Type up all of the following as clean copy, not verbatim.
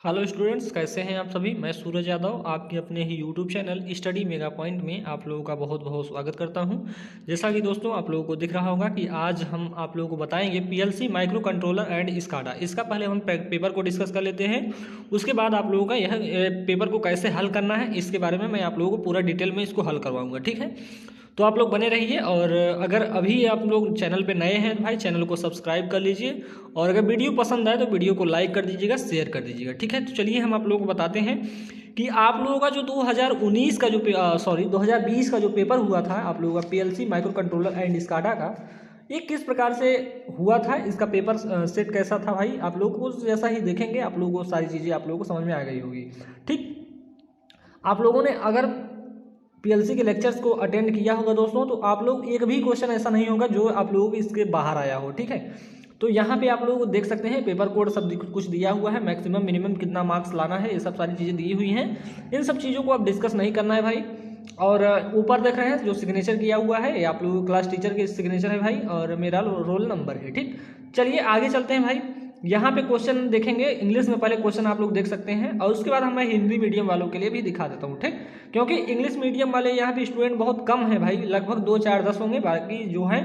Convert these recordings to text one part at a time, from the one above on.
Hello students, कैसे हैं आप सभी। मैं सूरज यादव आपके अपने ही YouTube channel Study Mega Point में आप लोगों का बहुत बहुत स्वागत करता हूं। जैसा कि दोस्तों आप लोगों को दिख रहा होगा कि आज हम आप लोगों को बताएंगे PLC micro controller and SCADA. इसका पहले हम पेपर को डिस्कस कर लेते हैं, उसके बाद आप लोगों का यह पेपर को कैसे हल करना है इसके बारे में मैं आप लोगों को पूरा डिटेल में इसको हल करवाऊँगा। ठीक है, तो आप लोग बने रहिए। और अगर अभी आप लोग चैनल पे नए हैं भाई, चैनल को सब्सक्राइब कर लीजिए और अगर वीडियो पसंद आए तो वीडियो को लाइक कर दीजिएगा, शेयर कर दीजिएगा। ठीक है, तो चलिए हम आप लोगों को बताते हैं कि आप लोगों का जो 2019 का जो 2020 का जो पेपर हुआ था आप लोगों का PLC micro controller and SCADA का, ये किस प्रकार से हुआ था, इसका पेपर सेट कैसा था भाई। आप लोगों को जैसा ही देखेंगे आप लोगों को सारी चीज़ें आप लोगों को समझ में आ गई होगी। ठीक, आप लोगों ने अगर पीएलसी के लेक्चर्स को अटेंड किया होगा दोस्तों, तो आप लोग एक भी क्वेश्चन ऐसा नहीं होगा जो आप लोगों को इसके बाहर आया हो। ठीक है, तो यहाँ पे आप लोग देख सकते हैं पेपर कोड सब कुछ दिया हुआ है, मैक्सिमम मिनिमम कितना मार्क्स लाना है, ये सब सारी चीज़ें दी हुई हैं। इन सब चीज़ों को आप डिस्कस नहीं करना है भाई। और ऊपर देख रहे हैं जो सिग्नेचर किया हुआ है ये आप लोग क्लास टीचर के सिग्नेचर है भाई, और मेरा रोल नंबर है। ठीक, चलिए आगे चलते हैं भाई। यहाँ पे क्वेश्चन देखेंगे इंग्लिश में, पहले क्वेश्चन आप लोग देख सकते हैं और उसके बाद मैं हिंदी मीडियम वालों के लिए भी दिखा देता हूँ। ठीक, क्योंकि इंग्लिश मीडियम वाले यहाँ पे स्टूडेंट बहुत कम है भाई, लगभग 2 4 10 होंगे, बाकी जो है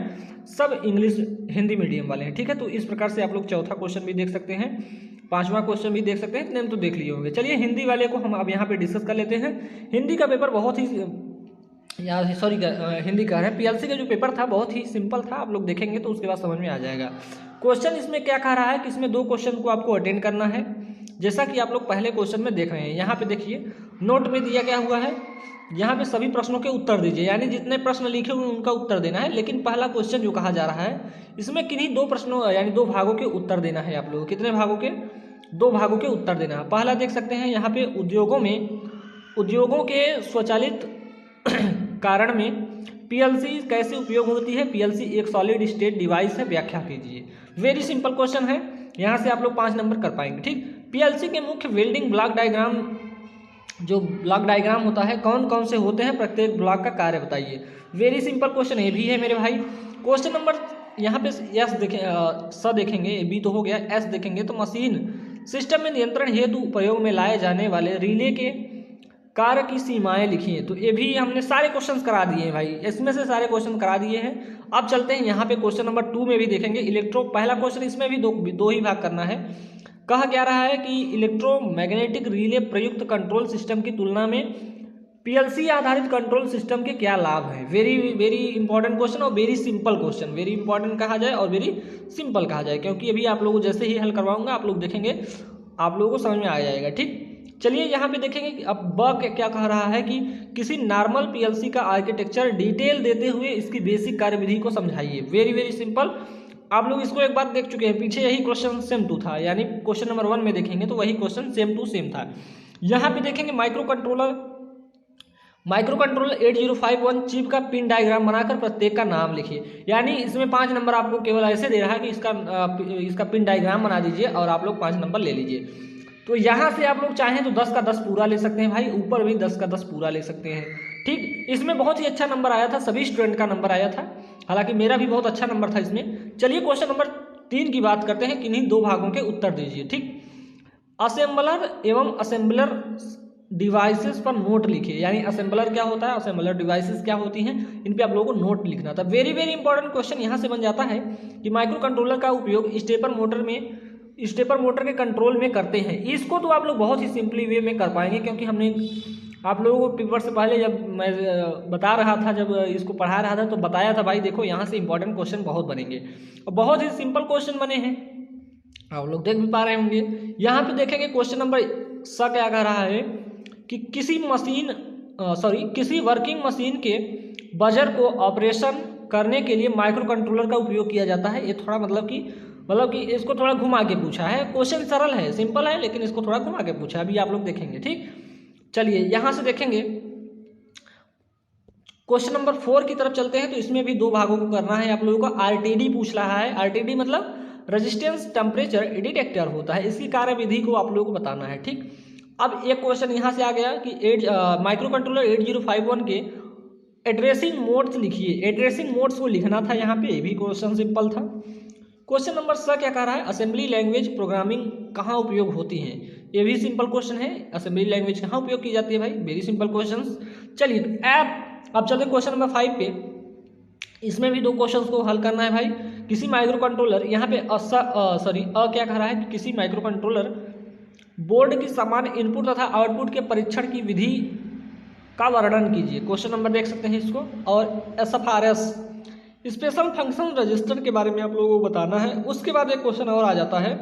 सब इंग्लिश हिंदी मीडियम वाले हैं। ठीक है, तो इस प्रकार से आप लोग चौथा क्वेश्चन भी देख सकते हैं, पांचवा क्वेश्चन भी देख सकते हैं, इतने तो देख लिए होंगे। चलिए हिंदी वाले को हम अब यहाँ पे डिस्कस कर लेते हैं। हिंदी का पेपर बहुत ही हिंदी का है, पीएलसी का जो पेपर था बहुत ही सिंपल था, आप लोग देखेंगे तो उसके बाद समझ में आ जाएगा। क्वेश्चन इसमें क्या कह रहा है कि इसमें 2 क्वेश्चन को आपको अटेंड करना है, जैसा कि आप लोग पहले क्वेश्चन में देख रहे हैं। यहाँ पे देखिए नोट में दिया क्या हुआ है, यहाँ पे सभी प्रश्नों के उत्तर दीजिए, यानी जितने प्रश्न लिखे हुए उनका उत्तर देना है। लेकिन पहला क्वेश्चन जो कहा जा रहा है इसमें किन्हीं 2 प्रश्नों यानी 2 भागों के उत्तर देना है आप लोगों को। कितने भागों के? 2 भागों के उत्तर देना है। पहला देख सकते हैं यहाँ पे उद्योगों के स्वचालित कारण में पीएलसी कैसे उपयोग होती है। पीएलसी एक सॉलिड स्टेट डिवाइस है, व्याख्या कीजिए। वेरी सिंपल क्वेश्चन है, यहाँ से आप लोग 5 नंबर कर पाएंगे। ठीक, पीएलसी के मुख्य बिल्डिंग ब्लॉक डायग्राम, जो ब्लॉक डायग्राम होता है कौन कौन से होते हैं, प्रत्येक ब्लॉक का कार्य बताइए। वेरी सिंपल क्वेश्चन ये भी है मेरे भाई। क्वेश्चन नंबर यहाँ पे एस देखें, स देखेंगे, बी तो हो गया, एस देखेंगे तो मशीन सिस्टम में नियंत्रण हेतु उपयोग में लाए जाने वाले रिले के कार्य की सीमाएं लिखिए। तो ये भी हमने सारे क्वेश्चंस करा दिए हैं भाई, इसमें से सारे क्वेश्चन करा दिए हैं। अब चलते हैं यहाँ पे क्वेश्चन नंबर 2 में भी देखेंगे पहला क्वेश्चन, इसमें भी दो ही भाग करना है। कहा क्या रहा है कि इलेक्ट्रोमैग्नेटिक रिले प्रयुक्त कंट्रोल सिस्टम की तुलना में पीएलसी आधारित कंट्रोल सिस्टम के क्या लाभ हैं। वेरी वेरी इंपॉर्टेंट क्वेश्चन और very simple question, very important कहा जाए और वेरी सिंपल कहा जाए, क्योंकि अभी आप लोगों को जैसे ही हल करवाऊंगा आप लोग देखेंगे आप लोगों को समझ में आ जाएगा। ठीक, चलिए यहाँ पे देखेंगे कि अब क्या कह रहा है कि किसी नॉर्मल पीएलसी का आर्किटेक्चर डिटेल देते हुए इसकी बेसिक कार्यविधि को समझाइए। वेरी वेरी सिंपल, आप लोग इसको एक बार देख चुके हैं, पीछे यही क्वेश्चन सेम 2 था, यानी क्वेश्चन नंबर 1 में देखेंगे तो वही क्वेश्चन सेम टू सेम था। यहाँ पे देखेंगे माइक्रो कंट्रोलर 8051 चिप का पिन डायग्राम बनाकर प्रत्येक का नाम लिखिए। यानी इसमें 5 नंबर आपको केवल ऐसे दे रहा है कि इसका पिन डायग्राम बना दीजिए और आप लोग 5 नंबर ले लीजिए। तो यहाँ से आप लोग चाहें तो 10 का 10 पूरा ले सकते हैं भाई, ऊपर भी 10 का 10 पूरा ले सकते हैं। ठीक, इसमें बहुत ही अच्छा नंबर आया था, सभी स्टूडेंट का नंबर आया था, हालांकि मेरा भी बहुत अच्छा नंबर था इसमें। चलिए क्वेश्चन नंबर 3 की बात करते हैं, किन्हीं 2 भागों के उत्तर दीजिए। ठीक, असेंबलर एवं असेंबलर डिवाइसेस पर नोट लिखिए। यानी असेंबलर क्या होता है, असेंबलर डिवाइसेस क्या होती हैं, इन पे आप लोगों को नोट लिखना था। वेरी वेरी इंपॉर्टेंट क्वेश्चन यहाँ से बन जाता है कि माइक्रो कंट्रोलर का उपयोग स्टेपर मोटर के कंट्रोल में करते हैं। इसको तो आप लोग बहुत ही सिंपली वे में कर पाएंगे, क्योंकि हमने आप लोगों को पेपर से पहले जब मैं बता रहा था, जब इसको पढ़ा रहा था तो बताया था भाई देखो यहाँ से इंपॉर्टेंट क्वेश्चन बहुत बनेंगे और बहुत ही सिंपल क्वेश्चन बने हैं, आप लोग देख भी पा रहे होंगे। यहाँ पे देखेंगे क्वेश्चन नंबर सा क्या कह रहा है कि किसी वर्किंग मशीन के बजर को ऑपरेशन करने के लिए माइक्रो कंट्रोलर का उपयोग किया जाता है। ये थोड़ा मतलब कि इसको थोड़ा घुमा के पूछा है, क्वेश्चन सरल है, सिंपल है, लेकिन इसको थोड़ा घुमा के पूछा है, अभी आप लोग देखेंगे। ठीक, चलिए यहाँ से देखेंगे क्वेश्चन नंबर 4 की तरफ चलते हैं। तो इसमें भी 2 भागों को करना है आप लोगों को। आरटीडी पूछ रहा है, आरटीडी मतलब रेजिस्टेंस टेम्परेचर डिटेक्टर होता है, इसकी कार्यविधि को आप लोगों को बताना है। ठीक, अब एक क्वेश्चन यहाँ से आ गया कि माइक्रो कंट्रोलर 8051 के एड्रेसिंग मोड्स लिखिए। एड्रेसिंग मोड्स को लिखना था यहाँ पे, ये भी क्वेश्चन सिंपल था। क्वेश्चन नंबर 6 क्या कह रहा है, असेंबली लैंग्वेज प्रोग्रामिंग कहाँ उपयोग होती है। ये भी सिंपल क्वेश्चन है। असेंबली लैंग्वेज कहाँ उपयोग की जाती है भाई, वेरी सिंपल क्वेश्चन। चलिए अब चलते क्वेश्चन नंबर 5 पे। इसमें भी 2 क्वेश्चंस को हल करना है भाई। किसी माइक्रो कंट्रोलर, यहाँ पे क्या कह रहा है कि किसी माइक्रो कंट्रोलर बोर्ड की समान इनपुट तथा आउटपुट के परीक्षण की विधि का वर्णन कीजिए। क्वेश्चन नंबर देख सकते हैं इसको। और SFRS स्पेशल फंक्शन रजिस्टर के बारे में आप लोगों को बताना है। उसके बाद एक क्वेश्चन और आ जाता है।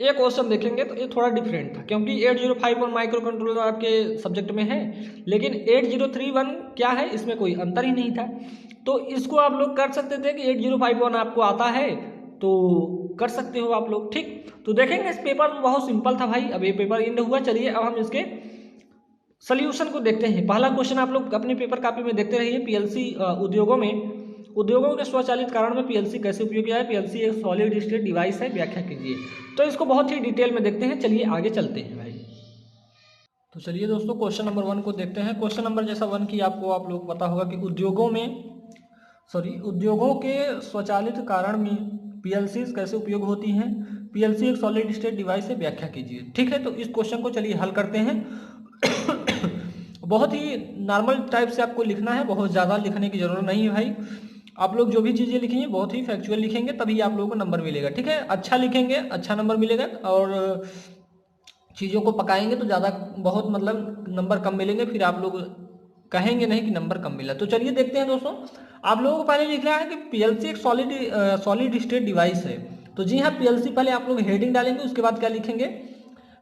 एक क्वेश्चन देखेंगे तो ये थोड़ा डिफरेंट था, क्योंकि 8051 माइक्रो कंट्रोलर आपके सब्जेक्ट में है, लेकिन 8031 क्या है, इसमें कोई अंतर ही नहीं था। तो इसको आप लोग कर सकते थे कि 8051 आपको आता है तो कर सकते हो आप लोग, ठीक। तो देखेंगे इस पेपर तो बहुत सिंपल था भाई। अब ये पेपर एंड हुआ, चलिए अब हम इसके सोल्यूशन को देखते हैं। पहला क्वेश्चन आप लोग अपने पेपर कॉपी में देखते रहिए। पीएलसी उद्योगों के स्वचालित कारण में पीएलसी कैसे उपयोग किया है। पीएलसी एक सॉलिड स्टेट डिवाइस है, व्याख्या कीजिए। तो इसको बहुत ही डिटेल में देखते हैं। चलिए आगे चलते हैं भाई। तो चलिए दोस्तों क्वेश्चन नंबर 1 को देखते हैं। क्वेश्चन नंबर जैसा 1 की आप लोग पता होगा कि उद्योगों के स्वचालित कारण में पीएलसी कैसे उपयोग होती हैं। पीएलसी एक सॉलिड स्टेट डिवाइस है, व्याख्या कीजिए। ठीक है, तो इस क्वेश्चन को चलिए हल करते हैं। बहुत ही नॉर्मल टाइप से आपको लिखना है, बहुत ज़्यादा लिखने की जरूरत नहीं है भाई। आप लोग जो भी चीज़ें लिखेंगे बहुत ही फैक्चुअल लिखेंगे, तभी आप लोगों को नंबर मिलेगा। ठीक है, अच्छा लिखेंगे अच्छा नंबर मिलेगा, और चीज़ों को पकाएंगे तो ज़्यादा बहुत मतलब नंबर कम मिलेंगे, फिर आप लोग कहेंगे नहीं कि नंबर कम मिला। तो चलिए देखते हैं दोस्तों। आप लोगों को पहले लिखना है कि पीएलसी एक सॉलिड स्टेट डिवाइस है। तो जी हाँ, पीएलसी पहले आप लोग हेडिंग डालेंगे, उसके बाद क्या लिखेंगे,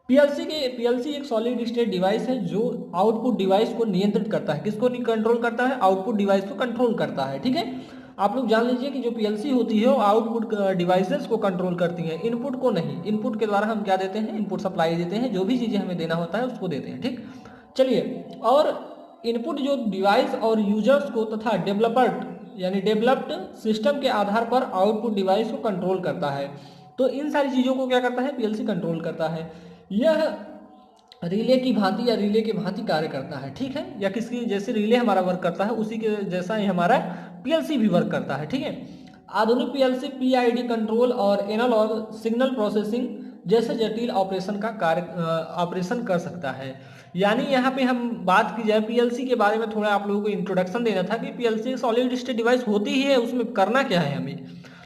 पीएलसी एक सॉलिड स्टेट डिवाइस है जो आउटपुट डिवाइस को नियंत्रित करता है। किसको कंट्रोल करता है, आउटपुट डिवाइस को कंट्रोल करता है। ठीक है, आप लोग जान लीजिए कि जो पीएलसी होती है वो आउटपुट डिवाइसेस को कंट्रोल करती है, इनपुट को नहीं। इनपुट के द्वारा हम क्या देते हैं, इनपुट सप्लाई देते हैं, जो भी चीज़ें हमें देना होता है उसको देते हैं। ठीक, चलिए, और इनपुट जो डिवाइस और यूजर्स को तथा डेवलप्ड सिस्टम के आधार पर आउटपुट डिवाइस को कंट्रोल करता है। तो इन सारी चीज़ों को क्या करता है, पीएलसी कंट्रोल करता है। यह रिले की भांति या रिले के भांति कार्य करता है। ठीक है, या किसकी जैसे रिले हमारा वर्क करता है उसी के जैसा ही हमारा पीएलसी भी वर्क करता है। ठीक है, आधुनिक पीएलसी पीआईडी कंट्रोल और एनालॉग सिग्नल प्रोसेसिंग जैसे जटिल ऑपरेशन कर सकता है। यानी यहाँ पे हम बात की जाए पीएलसी के बारे में, थोड़ा आप लोगों को इंट्रोडक्शन देना था कि पीएलसी एक सॉलिड स्टेट डिवाइस होती ही है, उसमें करना क्या है हमें,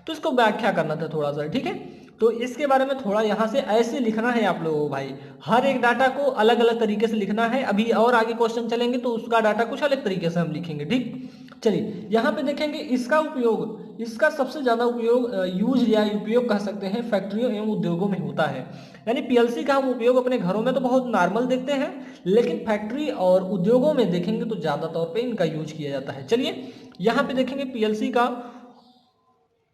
तो इसको व्याख्या करना था थोड़ा सा। ठीक है, तो इसके बारे में थोड़ा यहाँ से ऐसे लिखना है आप लोगों को भाई। हर एक डाटा को अलग अलग तरीके से लिखना है। अभी और आगे क्वेश्चन चलेंगे तो उसका डाटा कुछ अलग तरीके से हम लिखेंगे। ठीक, चलिए यहाँ पे देखेंगे इसका सबसे ज़्यादा उपयोग कह सकते हैं फैक्ट्रियों एवं उद्योगों में होता है। यानी पीएलसी का हम उपयोग अपने घरों में तो बहुत नॉर्मल देखते हैं, लेकिन फैक्ट्री और उद्योगों में देखेंगे तो ज़्यादा तौर पे इनका यूज किया जाता है। चलिए यहाँ पे देखेंगे पीएलसी का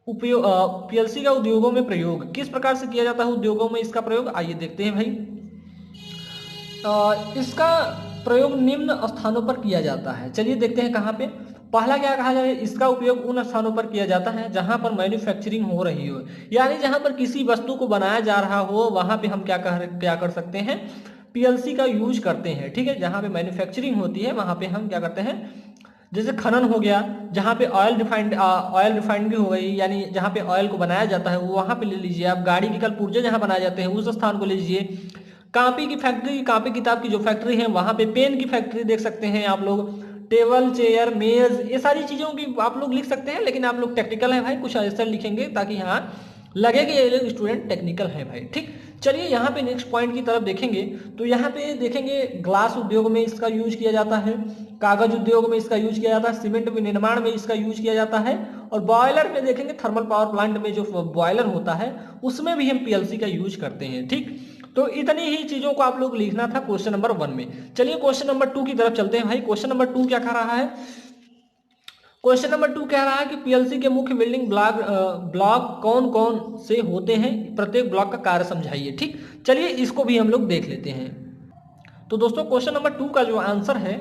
उद्योगों में प्रयोग किस प्रकार से किया जाता है। उद्योगों में इसका प्रयोग आइए देखते हैं भाई। इसका प्रयोग निम्न स्थानों पर किया जाता है। चलिए देखते हैं कहाँ पे। पहला क्या कहा जाए, इसका उपयोग उन स्थानों पर किया जाता है जहां पर मैन्युफैक्चरिंग हो रही हो, यानी जहां पर किसी वस्तु को बनाया जा रहा हो वहां पे हम क्या कर सकते हैं, पीएलसी का यूज करते हैं। ठीक है, जहां पे मैन्युफैक्चरिंग होती है वहां पे हम क्या करते हैं, जैसे खनन हो गया, जहाँ पे ऑयल रिफाइनरी हो गई, यानी जहाँ पे ऑयल को बनाया जाता है वहाँ पे ले लीजिए आप। गाड़ी के कल पुर्जे जहाँ बनाए जाते हैं उस स्थान को ले लीजिए। कॉपी की फैक्ट्री, कॉपी किताब की जो फैक्ट्री है वहाँ पे, पेन की फैक्ट्री देख सकते हैं आप लोग, टेबल चेयर मेज, ये सारी चीज़ों की आप लोग लिख सकते हैं। लेकिन आप लोग टेक्निकल है भाई, कुछ ऐसा लिखेंगे ताकि हाँ लगे कि ये लोग स्टूडेंट टेक्निकल है भाई। ठीक, चलिए यहाँ पे नेक्स्ट पॉइंट की तरफ देखेंगे। तो यहाँ पे देखेंगे ग्लास उद्योग में इसका यूज किया जाता है, कागज उद्योग में इसका यूज किया जाता है, सीमेंट निर्माण में इसका यूज किया जाता है, और बॉयलर में देखेंगे थर्मल पावर प्लांट में जो बॉयलर होता है उसमें भी हम पीएलसी का यूज करते हैं। ठीक, तो इतनी ही चीजों को आप लोग लिखना था क्वेश्चन नंबर 1 में। चलिए क्वेश्चन नंबर 2 की तरफ चलते हैं भाई। क्वेश्चन नंबर 2 क्या कह रहा है, क्वेश्चन नंबर 2 कह रहा है कि पीएलसी के मुख्य बिल्डिंग ब्लॉक कौन कौन से होते हैं, प्रत्येक ब्लॉक का कार्य समझाइए। ठीक, चलिए इसको भी हम लोग देख लेते हैं। तो दोस्तों क्वेश्चन नंबर 2 का जो आंसर है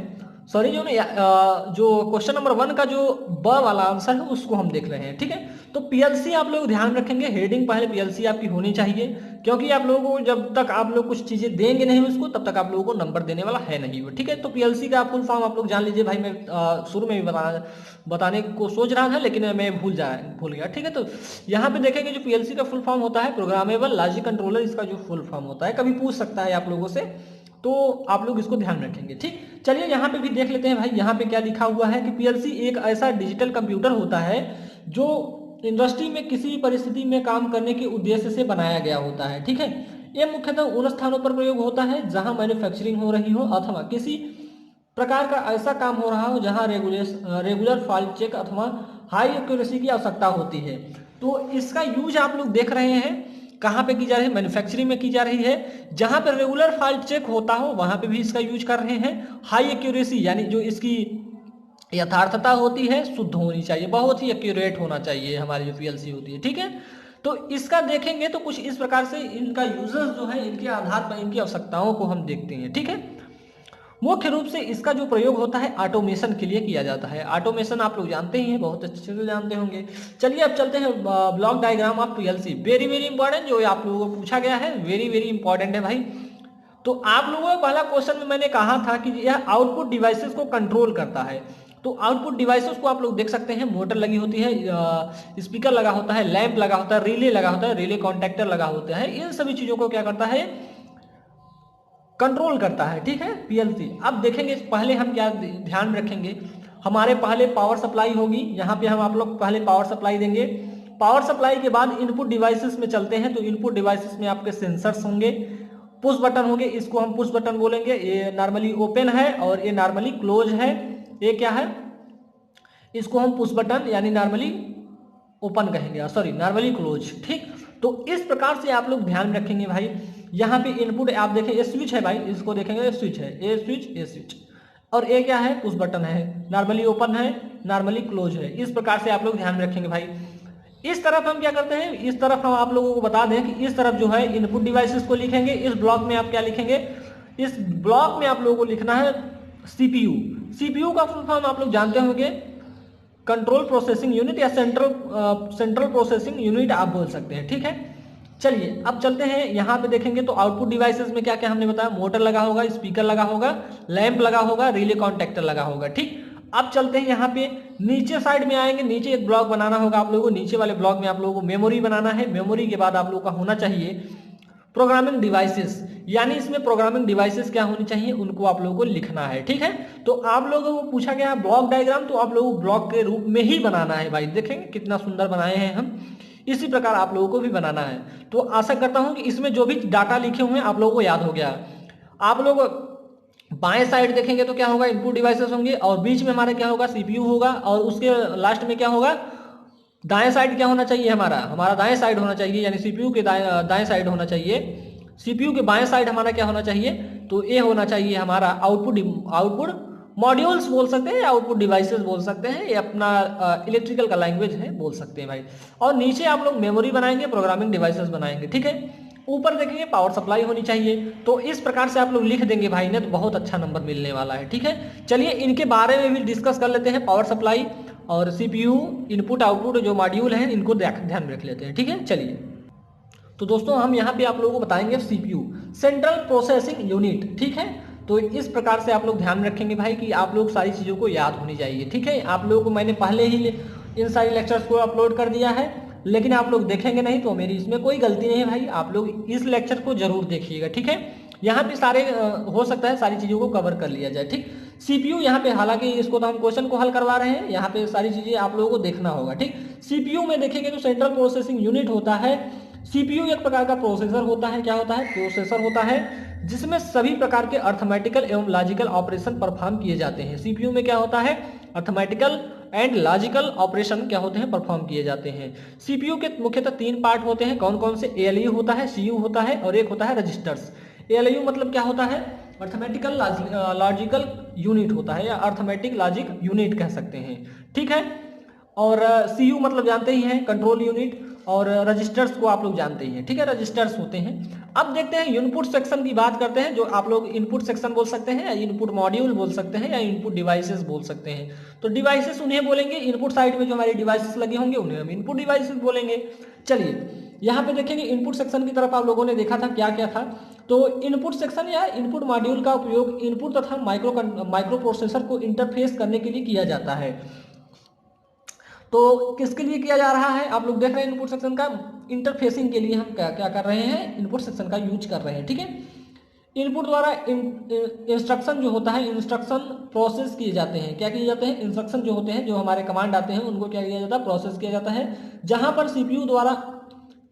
सॉरी जो क्वेश्चन नंबर 1 का जो ब वाला आंसर है उसको हम देख रहे हैं। ठीक है, तो पीएलसी आप लोग ध्यान रखेंगे, हेडिंग पहले पीएलसी आपकी होनी चाहिए, क्योंकि आप लोगों को जब तक आप लोग कुछ चीजें देंगे नहीं उसको तब तक आप लोगों को नंबर देने वाला है नहीं वो। ठीक है, तो पीएलसी का फुल फॉर्म आप लोग जान लीजिए भाई। मैं शुरू में भी बताने को सोच रहा था लेकिन मैं भूल गया। ठीक है, तो यहाँ पे देखेंगे जो पीएलसी का फुल फॉर्म होता है प्रोग्रामेबल लॉजिक कंट्रोलर, इसका जो फुल फॉर्म होता है कभी पूछ सकता है आप लोगों से, तो आप लोग इसको ध्यान रखेंगे। ठीक, चलिए यहाँ पे भी देख लेते हैं भाई। यहाँ पे क्या लिखा हुआ है कि पीएलसी एक ऐसा डिजिटल कंप्यूटर होता है जो इंडस्ट्री में किसी परिस्थिति में काम करने के उद्देश्य से बनाया गया होता है। ठीक है, ये मुख्यतः उन स्थानों पर प्रयोग होता है जहां मैन्युफैक्चरिंग हो रही हो अथवा किसी प्रकार का ऐसा काम हो रहा हो जहां रेगुलर फॉल्ट चेक अथवा हाई एक्यूरेसी की आवश्यकता होती है। तो इसका यूज आप लोग देख रहे हैं कहाँ पे की जा रही है, मैन्युफैक्चरिंग में की जा रही है। जहां पर रेगुलर फॉल्ट चेक होता हो वहां पे भी इसका यूज कर रहे हैं। हाई एक्यूरेसी यानी जो इसकी यथार्थता होती है शुद्ध होनी चाहिए, बहुत ही एक्यूरेट होना चाहिए हमारी जो पीएलसी होती है। ठीक है, तो इसका देखेंगे तो कुछ इस प्रकार से इनका यूजर्स जो है इनके आधार पर इनकी आवश्यकताओं को हम देखते हैं। ठीक है, मुख्य रूप से इसका जो प्रयोग होता है ऑटोमेशन के लिए किया जाता है। ऑटोमेशन आप लोग जानते ही हैं, बहुत अच्छे से जानते होंगे। चलिए अब चलते हैं block diagram of PLC. Very very important जो आप लोगों को पूछा गया है, वेरी वेरी इंपॉर्टेंट है भाई। तो आप लोगों को पहला क्वेश्चन में मैंने कहा था कि यह आउटपुट डिवाइसेस को कंट्रोल करता है। तो आउटपुट डिवाइसेस को आप लोग देख सकते हैं, मोटर लगी होती है, स्पीकर लगा होता है, लैंप लगा होता है, रिले लगा होता है, रिले कॉन्टैक्टर लगा होता है। इन सभी चीजों को क्या करता है, कंट्रोल करता है। ठीक है, पीएलसी। अब देखेंगे पहले हम क्या ध्यान रखेंगे, हमारे पहले पावर सप्लाई होगी। यहाँ पे हम आप लोग पहले पावर सप्लाई देंगे। पावर सप्लाई के बाद इनपुट डिवाइसेस में चलते हैं। तो इनपुट डिवाइसेस में आपके सेंसर्स होंगे, पुश बटन होंगे, इसको हम पुश बटन बोलेंगे। ये नॉर्मली ओपन है और ये नॉर्मली क्लोज है। ये क्या है, इसको हम पुश बटन यानी नॉर्मली ओपन कहेंगे, सॉरी नॉर्मली क्लोज। ठीक, तो इस प्रकार से आप लोग ध्यान रखेंगे भाई। यहाँ पे इनपुट आप देखें, ये स्विच है भाई, इसको देखेंगे ये स्विच है, ये स्विच, ये स्विच, और ये क्या है, पुश बटन है, नॉर्मली ओपन है, नॉर्मली क्लोज है। इस प्रकार से आप लोग ध्यान रखेंगे भाई। इस तरफ हम क्या करते हैं, इस तरफ हम आप लोगों को बता दें कि इस तरफ जो है इनपुट डिवाइसेस को लिखेंगे। इस ब्लॉक में आप क्या लिखेंगे, इस ब्लॉक में आप लोगों को लिखना है सीपीयू। सीपीयू का फुल फॉर्म आप लोग जानते होंगे, कंट्रोल प्रोसेसिंग यूनिट या सेंट्रल प्रोसेसिंग यूनिट आप बोल सकते हैं। ठीक है, चलिए अब चलते हैं। यहाँ पे देखेंगे तो आउटपुट डिवाइसेस में क्या क्या हमने बताया, मोटर लगा होगा, स्पीकर लगा होगा, लैंप लगा होगा, रिले कॉन्टैक्टर लगा होगा। ठीक, अब चलते हैं यहाँ पे नीचे साइड में आएंगे। नीचे एक ब्लॉक बनाना होगा आप लोगों को। नीचे वाले ब्लॉक में आप लोगों को मेमोरी बनाना है। मेमोरी के बाद आप लोगों का होना चाहिए प्रोग्रामिंग डिवाइसेस, यानी इसमें प्रोग्रामिंग डिवाइसेस क्या होनी चाहिए उनको आप लोगों को लिखना है। ठीक है, तो आप लोगों को पूछा गया है ब्लॉक डायग्राम, तो आप लोगों को ब्लॉक के रूप में ही बनाना है भाई। देखेंगे कितना सुंदर बनाए हैं हम, इसी प्रकार आप लोगों को भी बनाना है। तो आशा करता हूं कि इसमें जो भी डाटा लिखे हुए हैं आप लोगों को याद हो गया। आप लोग बाएं साइड देखेंगे तो क्या होगा, इनपुट डिवाइसेस होंगे, और बीच में हमारा क्या होगा, सीपीयू होगा, और उसके लास्ट में क्या होगा, दाएं साइड क्या होना चाहिए, हमारा दाएं साइड होना चाहिए, यानी सीपीयू के दाएं साइड होना चाहिए। सीपीयू के बाएं साइड हमारा क्या होना चाहिए, तो ये होना चाहिए हमारा आउटपुट मॉड्यूल्स बोल सकते हैं, आउटपुट डिवाइसेस बोल सकते हैं, ये अपना इलेक्ट्रिकल का लैंग्वेज है, बोल सकते हैं भाई। और नीचे आप लोग मेमोरी बनाएंगे, प्रोग्रामिंग डिवाइसेस बनाएंगे। ठीक है, ऊपर देखेंगे पावर सप्लाई होनी चाहिए। तो इस प्रकार से आप लोग लिख देंगे भाई ने, तो बहुत अच्छा नंबर मिलने वाला है। ठीक है, चलिए इनके बारे में भी डिस्कस कर लेते हैं। पावर सप्लाई और सीपीयू इनपुट आउटपुट जो मॉड्यूल हैं इनको ध्यान रख लेते हैं। ठीक है, चलिए तो दोस्तों हम यहाँ पे आप लोगों को बताएंगे सीपीयू, सेंट्रल प्रोसेसिंग यूनिट। ठीक है, तो इस प्रकार से आप लोग ध्यान रखेंगे भाई कि आप लोग सारी चीज़ों को याद होनी चाहिए। ठीक है, आप लोगों को मैंने पहले ही इन सारी लेक्चर्स को अपलोड कर दिया है, लेकिन आप लोग देखेंगे नहीं तो मेरी इसमें कोई गलती नहीं है भाई। आप लोग इस लेक्चर को जरूर देखिएगा। ठीक है, यहाँ पे सारे हो सकता है सारी चीज़ों को कवर कर लिया जाए। ठीक, सीपीयू यहाँ पे, हालांकि इसको तो हम क्वेश्चन को हल करवा रहे हैं, यहाँ पे सारी चीज़ें आप लोगों को देखना होगा। ठीक, सीपीयू में देखेंगे तो सेंट्रल प्रोसेसिंग यूनिट होता है। सीपीयू एक प्रकार का प्रोसेसर होता है। क्या होता है, प्रोसेसर होता है, जिसमें सभी प्रकार के अर्थमेटिकल एवं लॉजिकल ऑपरेशन परफॉर्म किए जाते हैं। सीपीयू में क्या होता है, अर्थमेटिकल एंड लॉजिकल ऑपरेशन क्या होते हैं, परफॉर्म किए जाते हैं। सीपीयू के मुख्यतः 3 पार्ट होते हैं। कौन कौन से, एएलयू होता है, सीयू होता है, और एक होता है रजिस्टर्स। एएलयू मतलब क्या होता है, अर्थमेटिकल लॉजिकल यूनिट होता है, या अर्थमेटिक लॉजिक यूनिट कह सकते हैं। ठीक है, और सीयू मतलब जानते ही हैं, कंट्रोल यूनिट। और रजिस्टर्स को आप लोग जानते ही हैं, ठीक है, रजिस्टर्स होते हैं। अब देखते हैं इनपुट सेक्शन की बात करते हैं, जो आप लोग इनपुट सेक्शन बोल सकते हैं या इनपुट मॉड्यूल बोल सकते हैं या इनपुट डिवाइसेस बोल सकते हैं। तो डिवाइसेस उन्हें बोलेंगे, इनपुट साइड में जो हमारे डिवाइसेस लगे होंगे उन्हें हम इनपुट डिवाइसेस बोलेंगे। चलिए यहाँ पे देखेंगे इनपुट सेक्शन की तरफ आप लोगों ने देखा था क्या क्या था। तो इनपुट सेक्शन या इनपुट मॉड्यूल का उपयोग इनपुट तथा माइक्रो प्रोसेसर को इंटरफेस करने के लिए किया जाता है। तो किसके लिए किया जा रहा है, आप लोग देख रहे हैं इनपुट सेक्शन का इंटरफेसिंग के लिए हम क्या क्या कर रहे हैं, इनपुट सेक्शन का यूज कर रहे हैं, ठीक है। इनपुट द्वारा इंस्ट्रक्शन जो होता है, इंस्ट्रक्शन प्रोसेस किए जाते हैं, क्या किए जाते हैं, इंस्ट्रक्शन जो होते हैं, जो हमारे कमांड आते हैं उनको क्या किया जाता है, प्रोसेस किया जाता है, जहां पर सीपीयू द्वारा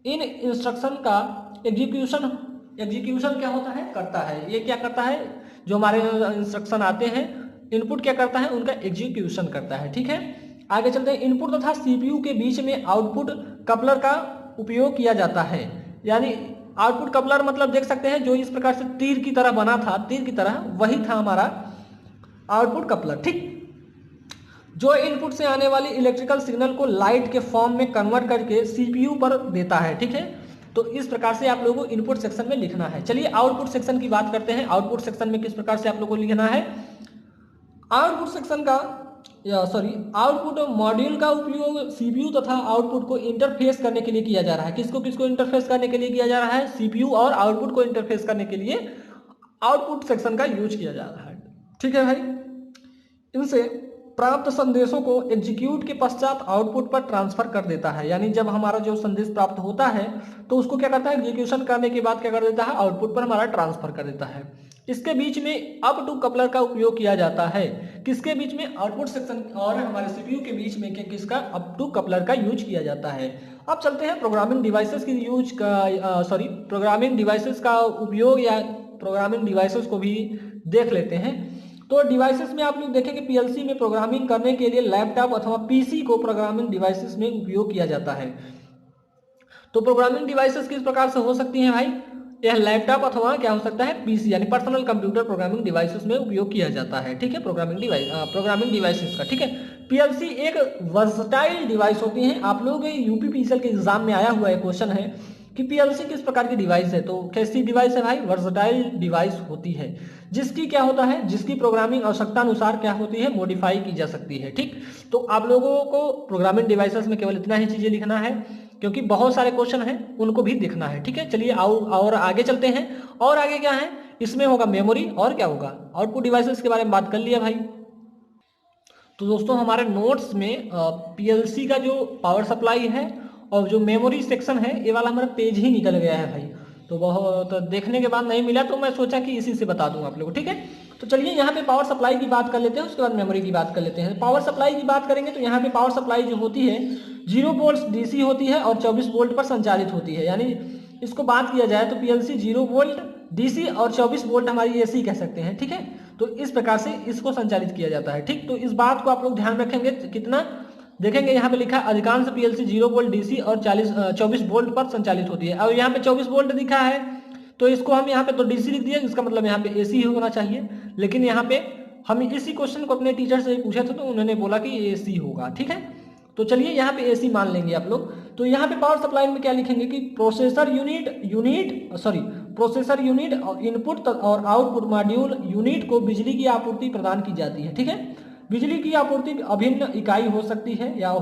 इन इंस्ट्रक्शन का एग्जीक्यूशन क्या होता है, करता है। ये क्या करता है, जो हमारे इंस्ट्रक्शन आते हैं इनपुट क्या करता है, उनका एग्जीक्यूशन करता है, ठीक है। आगे चलते हैं, इनपुट तथा सीपीयू के बीच में आउटपुट कपलर का उपयोग किया जाता है। यानी आउटपुट कपलर मतलब देख सकते हैं जो इस प्रकार से तीर की तरह बना था, तीर की तरह वही था हमारा आउटपुट कपलर, ठीक, जो इनपुट से आने वाली इलेक्ट्रिकल सिग्नल को लाइट के फॉर्म में कन्वर्ट करके सीपीयू पर देता है, ठीक है। तो इस प्रकार से आप लोगों को इनपुट सेक्शन में लिखना है। चलिए आउटपुट सेक्शन की बात करते हैं। आउटपुट सेक्शन में किस प्रकार से आप लोगों को लिखना है, आउटपुट सेक्शन का आउटपुट मॉड्यूल का उपयोग सीपीयू तथा आउटपुट को इंटरफेस करने के लिए किया जा रहा है। किसको किसको इंटरफेस करने के लिए किया जा रहा है, सीपीयू और आउटपुट को इंटरफेस करने के लिए आउटपुट सेक्शन का यूज किया जा रहा है, ठीक है भाई। इनसे प्राप्त संदेशों को एग्जीक्यूट के पश्चात आउटपुट पर ट्रांसफर कर देता है। यानी जब हमारा जो संदेश प्राप्त होता है तो उसको क्या करता है, एग्जीक्यूशन करने के बाद क्या कर देता है, आउटपुट पर हमारा ट्रांसफर कर देता है। इसके बीच में अप टू कपलर का उपयोग किया जाता है। किसके बीच में, आउटपुट सेक्शन और हमारे सीपीयू के बीच में किसका, अप टू कपलर का यूज किया जाता है। अब चलते हैं प्रोग्रामिंग डिवाइसेस की यूज का प्रोग्रामिंग डिवाइसेस का उपयोग या प्रोग्रामिंग डिवाइसेस को भी देख लेते हैं। तो डिवाइसेस में आप लोग देखेंगे पीएलसी में प्रोग्रामिंग करने के लिए लैपटॉप अथवा पीसी को प्रोग्रामिंग डिवाइसेस में उपयोग किया जाता है। तो प्रोग्रामिंग डिवाइसेस किस प्रकार से हो सकती हैं भाई, यह लैपटॉप अथवा क्या हो सकता है, पीसी यानी पर्सनल कंप्यूटर प्रोग्रामिंग डिवाइसेस में उपयोग किया जाता है, ठीक है, प्रोग्रामिंग डिवाइसेस का, ठीक है। पीएलसी एक वर्सटाइल डिवाइस होती है। आप लोग यूपी पीएसएल के एग्जाम में आया हुआ एक क्वेश्चन है कि पीएलसी किस प्रकार की डिवाइस है, तो कैसी डिवाइस है भाई, वर्सटाइल डिवाइस होती है, जिसकी क्या होता है, जिसकी प्रोग्रामिंग आवश्यकता अनुसार क्या होती है, मॉडिफाई की जा सकती है, ठीक। तो आप लोगों को प्रोग्रामिंग डिवाइसेस में केवल इतना ही चीजें लिखना है, क्योंकि बहुत सारे क्वेश्चन हैं उनको भी देखना है, ठीक है। चलिए और आगे चलते हैं। और आगे क्या है, इसमें होगा मेमोरी और क्या होगा, आउटपुट डिवाइसेस के बारे में बात कर लिया भाई। तो दोस्तों हमारे नोट्स में पीएलसी का जो पावर सप्लाई है और जो मेमोरी सेक्शन है ये वाला हमारा पेज ही निकल गया है भाई, तो बहुत देखने के बाद नहीं मिला तो मैं सोचा कि इसी से बता दूं आप लोगों को, ठीक है। तो चलिए यहाँ पे पावर सप्लाई की बात कर लेते हैं, उसके बाद मेमोरी की बात कर लेते हैं। पावर सप्लाई की बात करेंगे तो यहाँ पे पावर सप्लाई जो होती है 0 वोल्ट डीसी होती है और 24 वोल्ट पर संचालित होती है। यानी इसको बात किया जाए तो पीएलसी 0 वोल्ट डीसी और 24 वोल्ट हमारी एसी कह सकते हैं, ठीक है। तो इस प्रकार से इसको संचालित किया जाता है, ठीक। तो इस बात को आप लोग ध्यान रखेंगे, कितना देखेंगे यहाँ पे लिखा है अधिकांश पीएलसी 0 वोल्ट डीसी और 24 वोल्ट पर संचालित होती है। और यहाँ पे 24 वोल्ट दिखा है तो इसको हम यहाँ पे तो डीसी लिख दिया, इसका मतलब यहाँ पे एसी होना चाहिए। लेकिन यहाँ पे हम इसी क्वेश्चन को अपने टीचर से पूछे थे तो उन्होंने बोला कि एसी होगा, ठीक है। तो चलिए यहाँ पे एसी मान लेंगे आप लोग। तो यहाँ पे पावर सप्लाई में क्या लिखेंगे कि प्रोसेसर यूनिट इनपुट और आउटपुट मॉड्यूल यूनिट को बिजली की आपूर्ति प्रदान की जाती है, ठीक है। बिजली की आपूर्ति अभिन्न इकाई हो सकती है या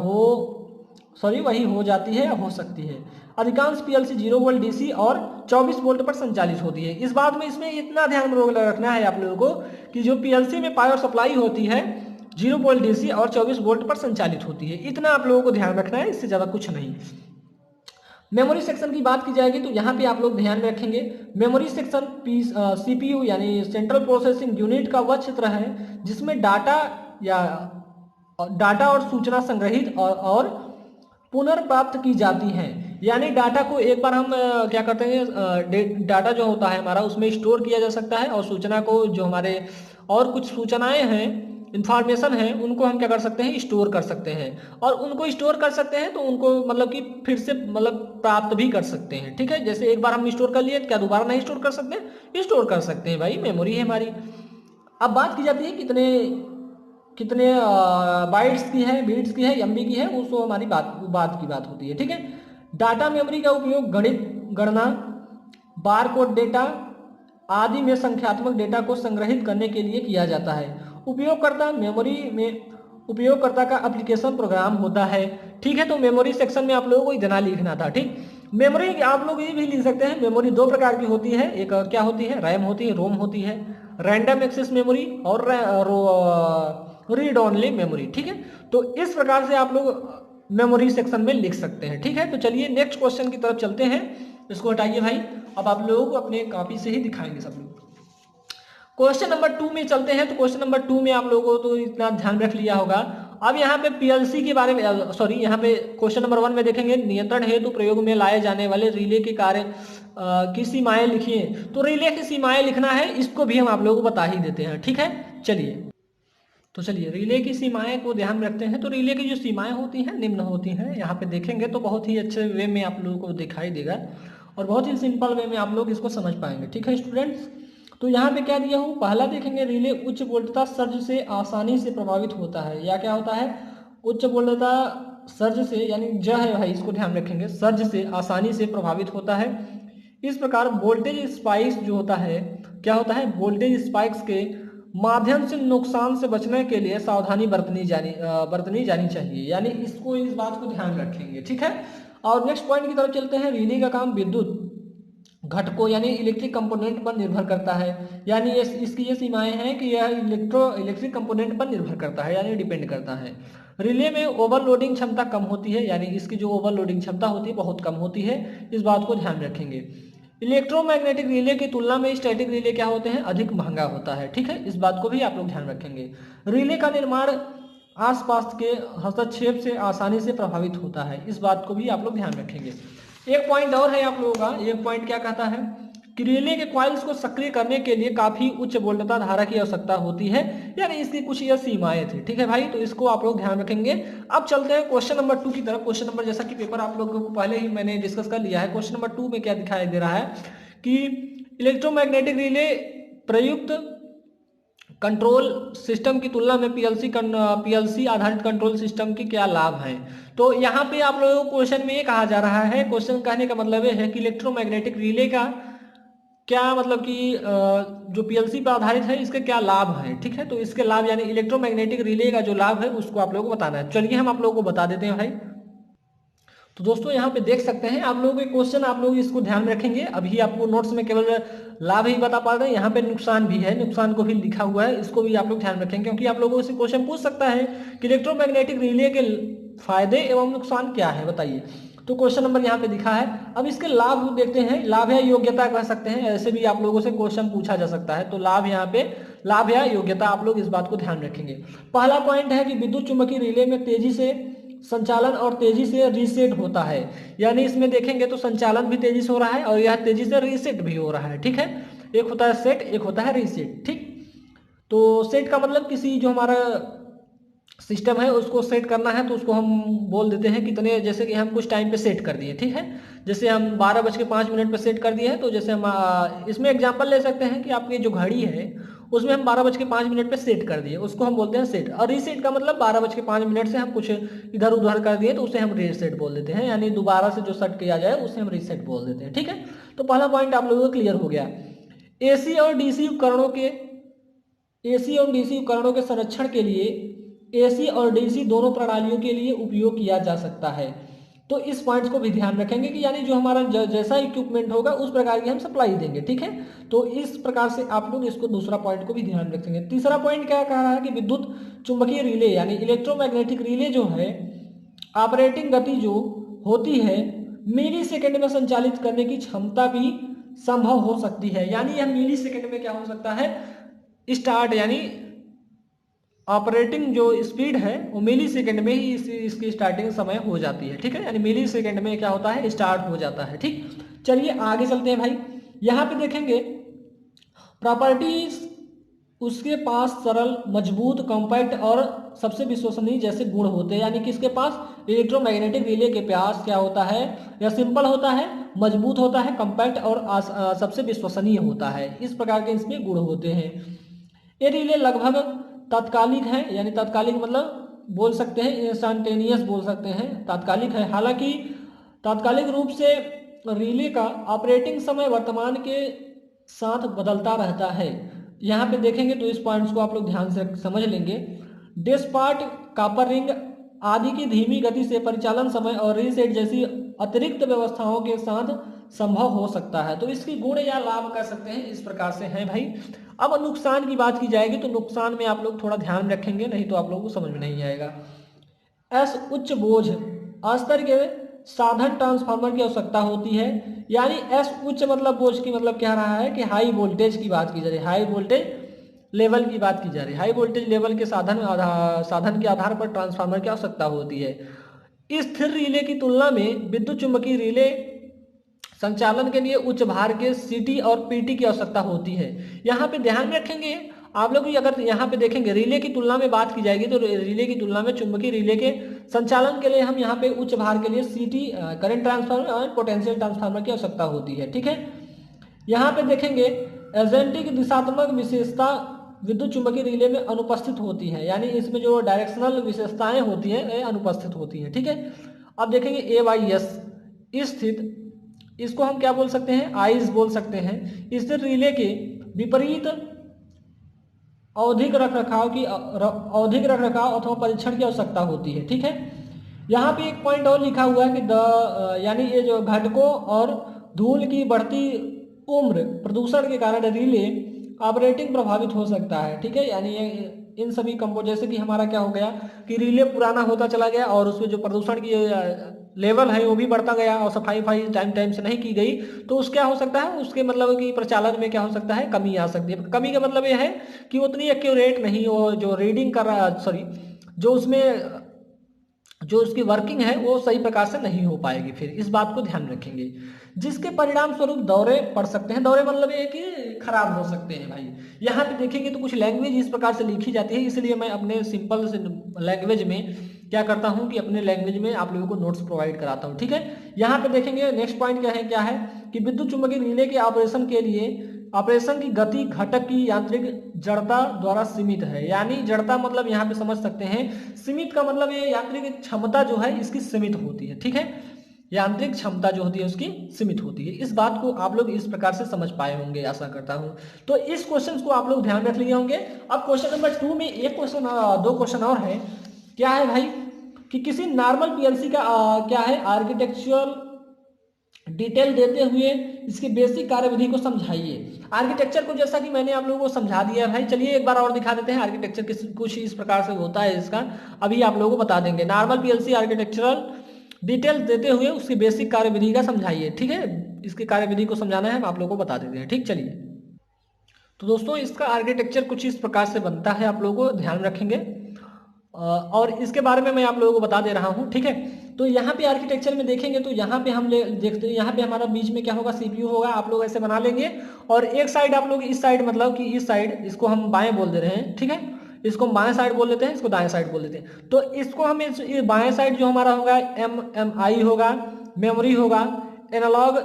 वही हो जाती है या हो सकती है। अधिकांश पीएलसी 0 वोल्ट डीसी और 24 वोल्ट पर संचालित होती है। इस बात में इसमें इतना ध्यान रखना है आप लोगों को कि जो पीएलसी में पावर सप्लाई होती है 0 वोल्ट डीसी और 24 वोल्ट पर संचालित होती है, इतना आप लोगों को ध्यान रखना है, इससे ज्यादा कुछ नहीं। मेमोरी सेक्शन की बात की जाएगी तो यहाँ पे आप लोग ध्यान में रखेंगे मेमोरी सेक्शन सीपीयू यानी सेंट्रल प्रोसेसिंग यूनिट का वह क्षेत्र है जिसमें डाटा और सूचना संग्रहित और पुनर्प्राप्त की जाती हैं। यानी डाटा को एक बार हम क्या करते हैं, डाटा जो होता है हमारा उसमें स्टोर किया जा सकता है और सूचना को जो हमारे और कुछ सूचनाएं हैं, इंफॉर्मेशन है, उनको हम क्या कर सकते हैं, स्टोर कर सकते हैं। और उनको स्टोर कर सकते हैं तो उनको मतलब कि फिर से प्राप्त भी कर सकते हैं, ठीक है। जैसे एक बार हम स्टोर कर लिए क्या दोबारा नहीं स्टोर कर सकते, स्टोर कर सकते हैं भाई, मेमोरी है हमारी। अब बात की जाती है कितने बाइट्स की है, बीट्स की है, एमबी की है, उसको हमारी बात की बात होती है, ठीक है। डाटा मेमोरी का उपयोग गणित, गणना, बारकोड डेटा आदि में संख्यात्मक डेटा को संग्रहित करने के लिए किया जाता है। उपयोगकर्ता का एप्लीकेशन प्रोग्राम होता है। ठीक है, तो मेमोरी सेक्शन में आप लोगों को इतना लिखना था। ठीक, मेमोरी आप लोग ये भी लिख सकते हैं, मेमोरी दो प्रकार की होती है, एक क्या होती है, रैम होती है, रोम होती है, रैंडम एक्सेस मेमोरी और रीड ओनली मेमोरी। ठीक है, तो इस प्रकार से आप लोग मेमोरी सेक्शन में लिख सकते हैं। ठीक है, तो चलिए नेक्स्ट क्वेश्चन की तरफ चलते हैं। इसको हटाइए भाई, अब आप लोगों को अपने कॉपी से ही दिखाएंगे सब लोग। क्वेश्चन नंबर 2 में चलते हैं। तो क्वेश्चन नंबर 2 में आप लोगों को तो इतना ध्यान रख लिया होगा। अब यहाँ पे पीएलसी के बारे में यहाँ पे क्वेश्चन नंबर 1 में देखेंगे, नियंत्रण हेतु प्रयोग में लाए जाने वाले रिले के कार्य की सीमाएं लिखिए। तो रिले की सीमाएं लिखना है, इसको भी हम आप लोगों को बता ही देते हैं। ठीक है, चलिए रिले की सीमाएं को ध्यान रखते हैं। तो रिले की जो सीमाएं होती हैं निम्न होती हैं। यहाँ पे देखेंगे तो बहुत ही अच्छे वे में आप लोगों को दिखाई देगा और बहुत ही सिंपल वे में आप लोग इसको समझ पाएंगे। ठीक है स्टूडेंट्स, तो यहाँ पे क्या दिया हूँ, पहला देखेंगे, रिले उच्च वोल्टता सर्ज से आसानी से प्रभावित होता है। या क्या होता है, उच्च वोल्टता सर्ज से, यानी ज है भाई, इसको ध्यान रखेंगे, सर्ज से आसानी से प्रभावित होता है। इस प्रकार वोल्टेज स्पाइक्स जो होता है, क्या होता है, वोल्टेज स्पाइक्स के माध्यम से नुकसान से बचने के लिए सावधानी बरतनी जानी चाहिए। यानी इसको, इस बात को ध्यान रखेंगे। ठीक है, और नेक्स्ट पॉइंट की तरफ चलते हैं। रिले का काम विद्युत घटकों यानी इलेक्ट्रिक कंपोनेंट पर निर्भर करता है। यानी इसकी ये सीमाएं हैं कि यह इलेक्ट्रिक कंपोनेंट पर निर्भर करता है, यानी डिपेंड करता है। रिले में ओवरलोडिंग क्षमता कम होती है, यानी इसकी जो ओवरलोडिंग क्षमता होती है बहुत कम होती है। इस बात को ध्यान रखेंगे। इलेक्ट्रोमैग्नेटिक रिले की तुलना में स्टैटिक रिले क्या होते हैं, अधिक महंगा होता है। ठीक है, इस बात को भी आप लोग ध्यान रखेंगे। रिले का निर्माण आसपास के हस्तक्षेप से आसानी से प्रभावित होता है। इस बात को भी आप लोग ध्यान रखेंगे। एक पॉइंट और है आप लोगों का, एक पॉइंट क्या कहता है कि रिले के कॉइल्स को सक्रिय करने के लिए काफी उच्च वोल्टता धारा की आवश्यकता होती है। यानी इसकी कुछ यह सीमाएं थी। ठीक है भाई, तो इसको आप लोग ध्यान रखेंगे। अब चलते हैं क्वेश्चन नंबर 2 की तरफ। क्वेश्चन नंबर, जैसा कि पेपर आप लोगों को पहले ही मैंने डिस्कस कर लिया है, क्वेश्चन नंबर 2 में क्या दिखाई दे रहा है कि इलेक्ट्रोमैग्नेटिक रिले प्रयुक्त कंट्रोल सिस्टम की तुलना में पीएलसी आधारित कंट्रोल सिस्टम के क्या लाभ हैं। तो यहाँ पे आप लोगों को क्वेश्चन में ये कहा जा रहा है, क्वेश्चन कहने का मतलब ये है कि इलेक्ट्रोमैग्नेटिक रिले का क्या मतलब कि जो पीएलसी पर आधारित है इसके क्या लाभ हैं। ठीक है, तो इसके लाभ यानी इलेक्ट्रोमैग्नेटिक रिले का जो लाभ है उसको आप लोगों को बताना है। चलिए हम आप लोगों को बता देते हैं भाई। तो दोस्तों यहाँ पे देख सकते हैं आप लोगों के क्वेश्चन, आप लोग इसको ध्यान रखेंगे। अभी आपको नोट्स में केवल लाभ ही बता पा रहे हैं, यहाँ पे नुकसान भी है, नुकसान को भी लिखा हुआ है, इसको भी आप लोग ध्यान रखेंगे क्योंकि आप लोगों से क्वेश्चन पूछ सकता है कि इलेक्ट्रोमैग्नेटिक रिले के फायदे एवं नुकसान क्या है, बताइए। तो क्वेश्चन नंबर यहाँ पे दिखा है। अब इसके लाभ देखते हैं, लाभ या योग्यता कह सकते हैं, ऐसे भी आप लोगों से क्वेश्चन पूछा जा सकता है। तो लाभ, यहाँ पे लाभ या योग्यता आप लोग इस बात को ध्यान रखेंगे। पहला पॉइंट है कि विद्युत चुंबकीय रिले में तेजी से संचालन और तेजी से रीसेट होता है। यानी इसमें देखेंगे तो संचालन भी तेजी से हो रहा है और यह तेजी से रीसेट भी हो रहा है। ठीक है, एक होता है सेट, एक होता है रीसेट। ठीक, तो सेट का मतलब किसी जो हमारा सिस्टम है उसको सेट करना है, तो उसको हम बोल देते हैं कितने, जैसे कि हम कुछ टाइम पे सेट कर दिए। ठीक है, जैसे हम 12:05 पे सेट कर दिए हैं, तो जैसे हम इसमें एग्जांपल ले सकते हैं कि आपकी जो घड़ी है उसमें हम 12:05 पे सेट कर दिए, उसको हम बोलते हैं सेट। और रीसेट का मतलब 12:05 से हम कुछ इधर उधर कर दिए तो उसे हम रीसेट बोल देते हैं, यानी दोबारा से जो सेट किया जाए उसे हम रीसेट बोल देते हैं। ठीक है, तो पहला पॉइंट आप लोगों को क्लियर हो गया। एसी और डीसी उपकरणों के संरक्षण के लिए एसी और डीसी दोनों प्रणालियों के लिए उपयोग किया जा सकता है। तो इस पॉइंट्स को भी ध्यान रखेंगे कि यानी जो हमारा जैसा इक्विपमेंट होगा उस प्रकार की हम सप्लाई देंगे। ठीक है, तो इस प्रकार से आप लोग इसको दूसरा पॉइंट को भी ध्यान रखेंगे। तीसरा पॉइंट क्या कह रहा है कि विद्युत चुंबकीय रिले यानी इलेक्ट्रोमैग्नेटिक रिले जो है, ऑपरेटिंग गति जो होती है मिली सेकेंड में संचालित करने की क्षमता भी संभव हो सकती है। यानी यह मिली सेकेंड में क्या हो सकता है, स्टार्ट, यानी ऑपरेटिंग जो स्पीड है वो मिली सेकेंड में ही इसकी स्टार्टिंग समय हो जाती है। ठीक है, यानी मिली सेकेंड में क्या होता है, स्टार्ट हो जाता है। ठीक, चलिए आगे चलते हैं भाई। यहाँ पे देखेंगे प्रॉपर्टीज, उसके पास सरल, मजबूत, कॉम्पैक्ट और सबसे विश्वसनीय जैसे गुण होते हैं। यानी कि इसके पास इलेक्ट्रोमैग्नेटिक रिले के पास क्या होता है, या सिंपल होता है, मजबूत होता है, कॉम्पैक्ट और सबसे विश्वसनीय होता है। इस प्रकार के इसमें गुण होते हैं। ये रिले लगभग तात्कालिक है, यानी तात्कालिक मतलब बोल सकते हैं इंस्टेंटेनियस बोल सकते हैं, तात्कालिक है। हालांकि तात्कालिक रूप से रिले का ऑपरेटिंग समय वर्तमान के साथ बदलता रहता है। यहाँ पे देखेंगे तो इस पॉइंट्स को आप लोग ध्यान से समझ लेंगे। डिस्पार्ट, कॉपर रिंग आदि की धीमी गति से परिचालन समय और रीसेट जैसी अतिरिक्त व्यवस्थाओं के साथ संभव हो सकता है। तो इसकी गुण या लाभ कह सकते हैं इस प्रकार से हैं भाई। अब नुकसान की बात की जाएगी तो नुकसान में आप लोग थोड़ा ध्यान रखेंगे, नहीं तो आप लोगों को समझ में नहीं आएगा। एस उच्च बोझ स्तर के साधन ट्रांसफार्मर की आवश्यकता होती है। यानी एस उच्च मतलब बोझ की मतलब क्या रहा है कि हाई वोल्टेज की बात की जा रही है, हाई वोल्टेज लेवल की बात की जा रही है। हाई वोल्टेज लेवल के साधन के आधार पर ट्रांसफार्मर की आवश्यकता होती है। स्थिर रिले की तुलना में विद्युत चुम्बकीय रिले संचालन के लिए उच्च भार के सीटी और पीटी की आवश्यकता होती है। यहाँ पे ध्यान रखेंगे आप लोग भी, अगर यहाँ पे देखेंगे रिले की तुलना में बात की जाएगी तो रिले की तुलना में चुंबकीय रिले के संचालन के लिए हम यहाँ पे उच्च भार के लिए सीटी करंट ट्रांसफार्मर और पोटेंशियल ट्रांसफार्मर की आवश्यकता होती है। ठीक है, यहाँ पे देखेंगे एजेंटिक दिशात्मक विशेषता विद्युत चुंबकीय रिले में अनुपस्थित होती है, यानी इसमें जो डायरेक्शनल विशेषताएं होती हैं अनुपस्थित होती हैं। ठीक है, अब देखेंगे AYS स्थित, इसको हम क्या बोल सकते हैं, आइस बोल सकते हैं। स्थिर रिले के विपरीत औद्योगिक रखरखाव अथवा परीक्षण की आवश्यकता होती है। ठीक है, यहाँ पे एक पॉइंट और लिखा हुआ है कि यानी ये जो घटकों और धूल की बढ़ती उम्र प्रदूषण के कारण रिले ऑपरेटिंग प्रभावित हो सकता है। ठीक है, यानी इन सभी कंपो जैसे कि हमारा क्या हो गया कि रिले पुराना होता चला गया और उसमें जो प्रदूषण की लेवल है वो भी बढ़ता गया और सफाई टाइम से नहीं की गई, तो उस क्या हो सकता है, उसके मतलब कि प्रचालन में क्या हो सकता है, कमी आ सकती है। कमी का मतलब ये है कि उतनी एक्यूरेट नहीं, वो जो रीडिंग कर रहा, सॉरी, जो उसमें जो उसकी वर्किंग है वो सही प्रकार से नहीं हो पाएगी। फिर इस बात को ध्यान रखेंगे, जिसके परिणाम स्वरूप दौरे पड़ सकते हैं। दौरे मतलब ये कि खराब हो सकते हैं भाई। यहाँ पे देखेंगे तो कुछ लैंग्वेज इस प्रकार से लिखी जाती है, इसलिए मैं अपने सिंपल लैंग्वेज में क्या करता हूँ कि अपने लैंग्वेज में आप लोगों को नोट्स प्रोवाइड कराता हूँ। ठीक है, यहाँ पे देखेंगे नेक्स्ट पॉइंट क्या है कि विद्युत चुम्बकीय रिले के ऑपरेशन की गति घटक की यांत्रिक जड़ता द्वारा सीमित है। यानी जड़ता मतलब यहाँ पे समझ सकते हैं, सीमित का मतलब ये यांत्रिक क्षमता जो है इसकी सीमित होती है। ठीक है, यांत्रिक क्षमता जो होती है उसकी सीमित होती है। इस बात को आप लोग इस प्रकार से समझ पाए होंगे, आशा करता हूं। तो इस क्वेश्चन को आप लोग ध्यान रख लिए होंगे। अब क्वेश्चन नंबर 2 में एक क्वेश्चन, दो क्वेश्चन और है। क्या है भाई कि किसी नॉर्मल पीएलसी का क्या है आर्किटेक्चरल डिटेल देते हुए इसकी बेसिक कार्यविधि को समझाइए। आर्किटेक्चर को जैसा कि मैंने आप लोगों को समझा दिया है भाई, चलिए एक बार और दिखा देते हैं। आर्किटेक्चर कुछ इस प्रकार से होता है, इसका अभी आप लोगों को बता देंगे। नॉर्मल पीएलसी आर्किटेक्चरल डिटेल्स देते हुए उसकी बेसिक कार्यविधि का समझाइए। ठीक है, इसकी कार्यविधि को समझाना है, हम आप लोगों को बता देते हैं। ठीक, चलिए तो दोस्तों इसका आर्किटेक्चर कुछ इस प्रकार से बनता है, आप लोगों को ध्यान रखेंगे और इसके बारे में मैं आप लोगों को बता दे रहा हूँ। ठीक है, तो यहाँ पे आर्किटेक्चर में देखेंगे तो यहाँ पे हम देखते हैं, यहाँ पे हमारा बीच में क्या होगा, सीपीयू होगा। आप लोग ऐसे बना लेंगे और एक साइड आप लोग इस साइड, मतलब कि इस साइड, इसको हम बाएं बोल दे रहे हैं। ठीक है, इसको हम बाएं साइड बोल देते हैं, इसको दाएं साइड बोल देते हैं। तो इसको हम बाएं साइड जो हमारा होगा MMI होगा, मेमोरी होगा, एनालॉग,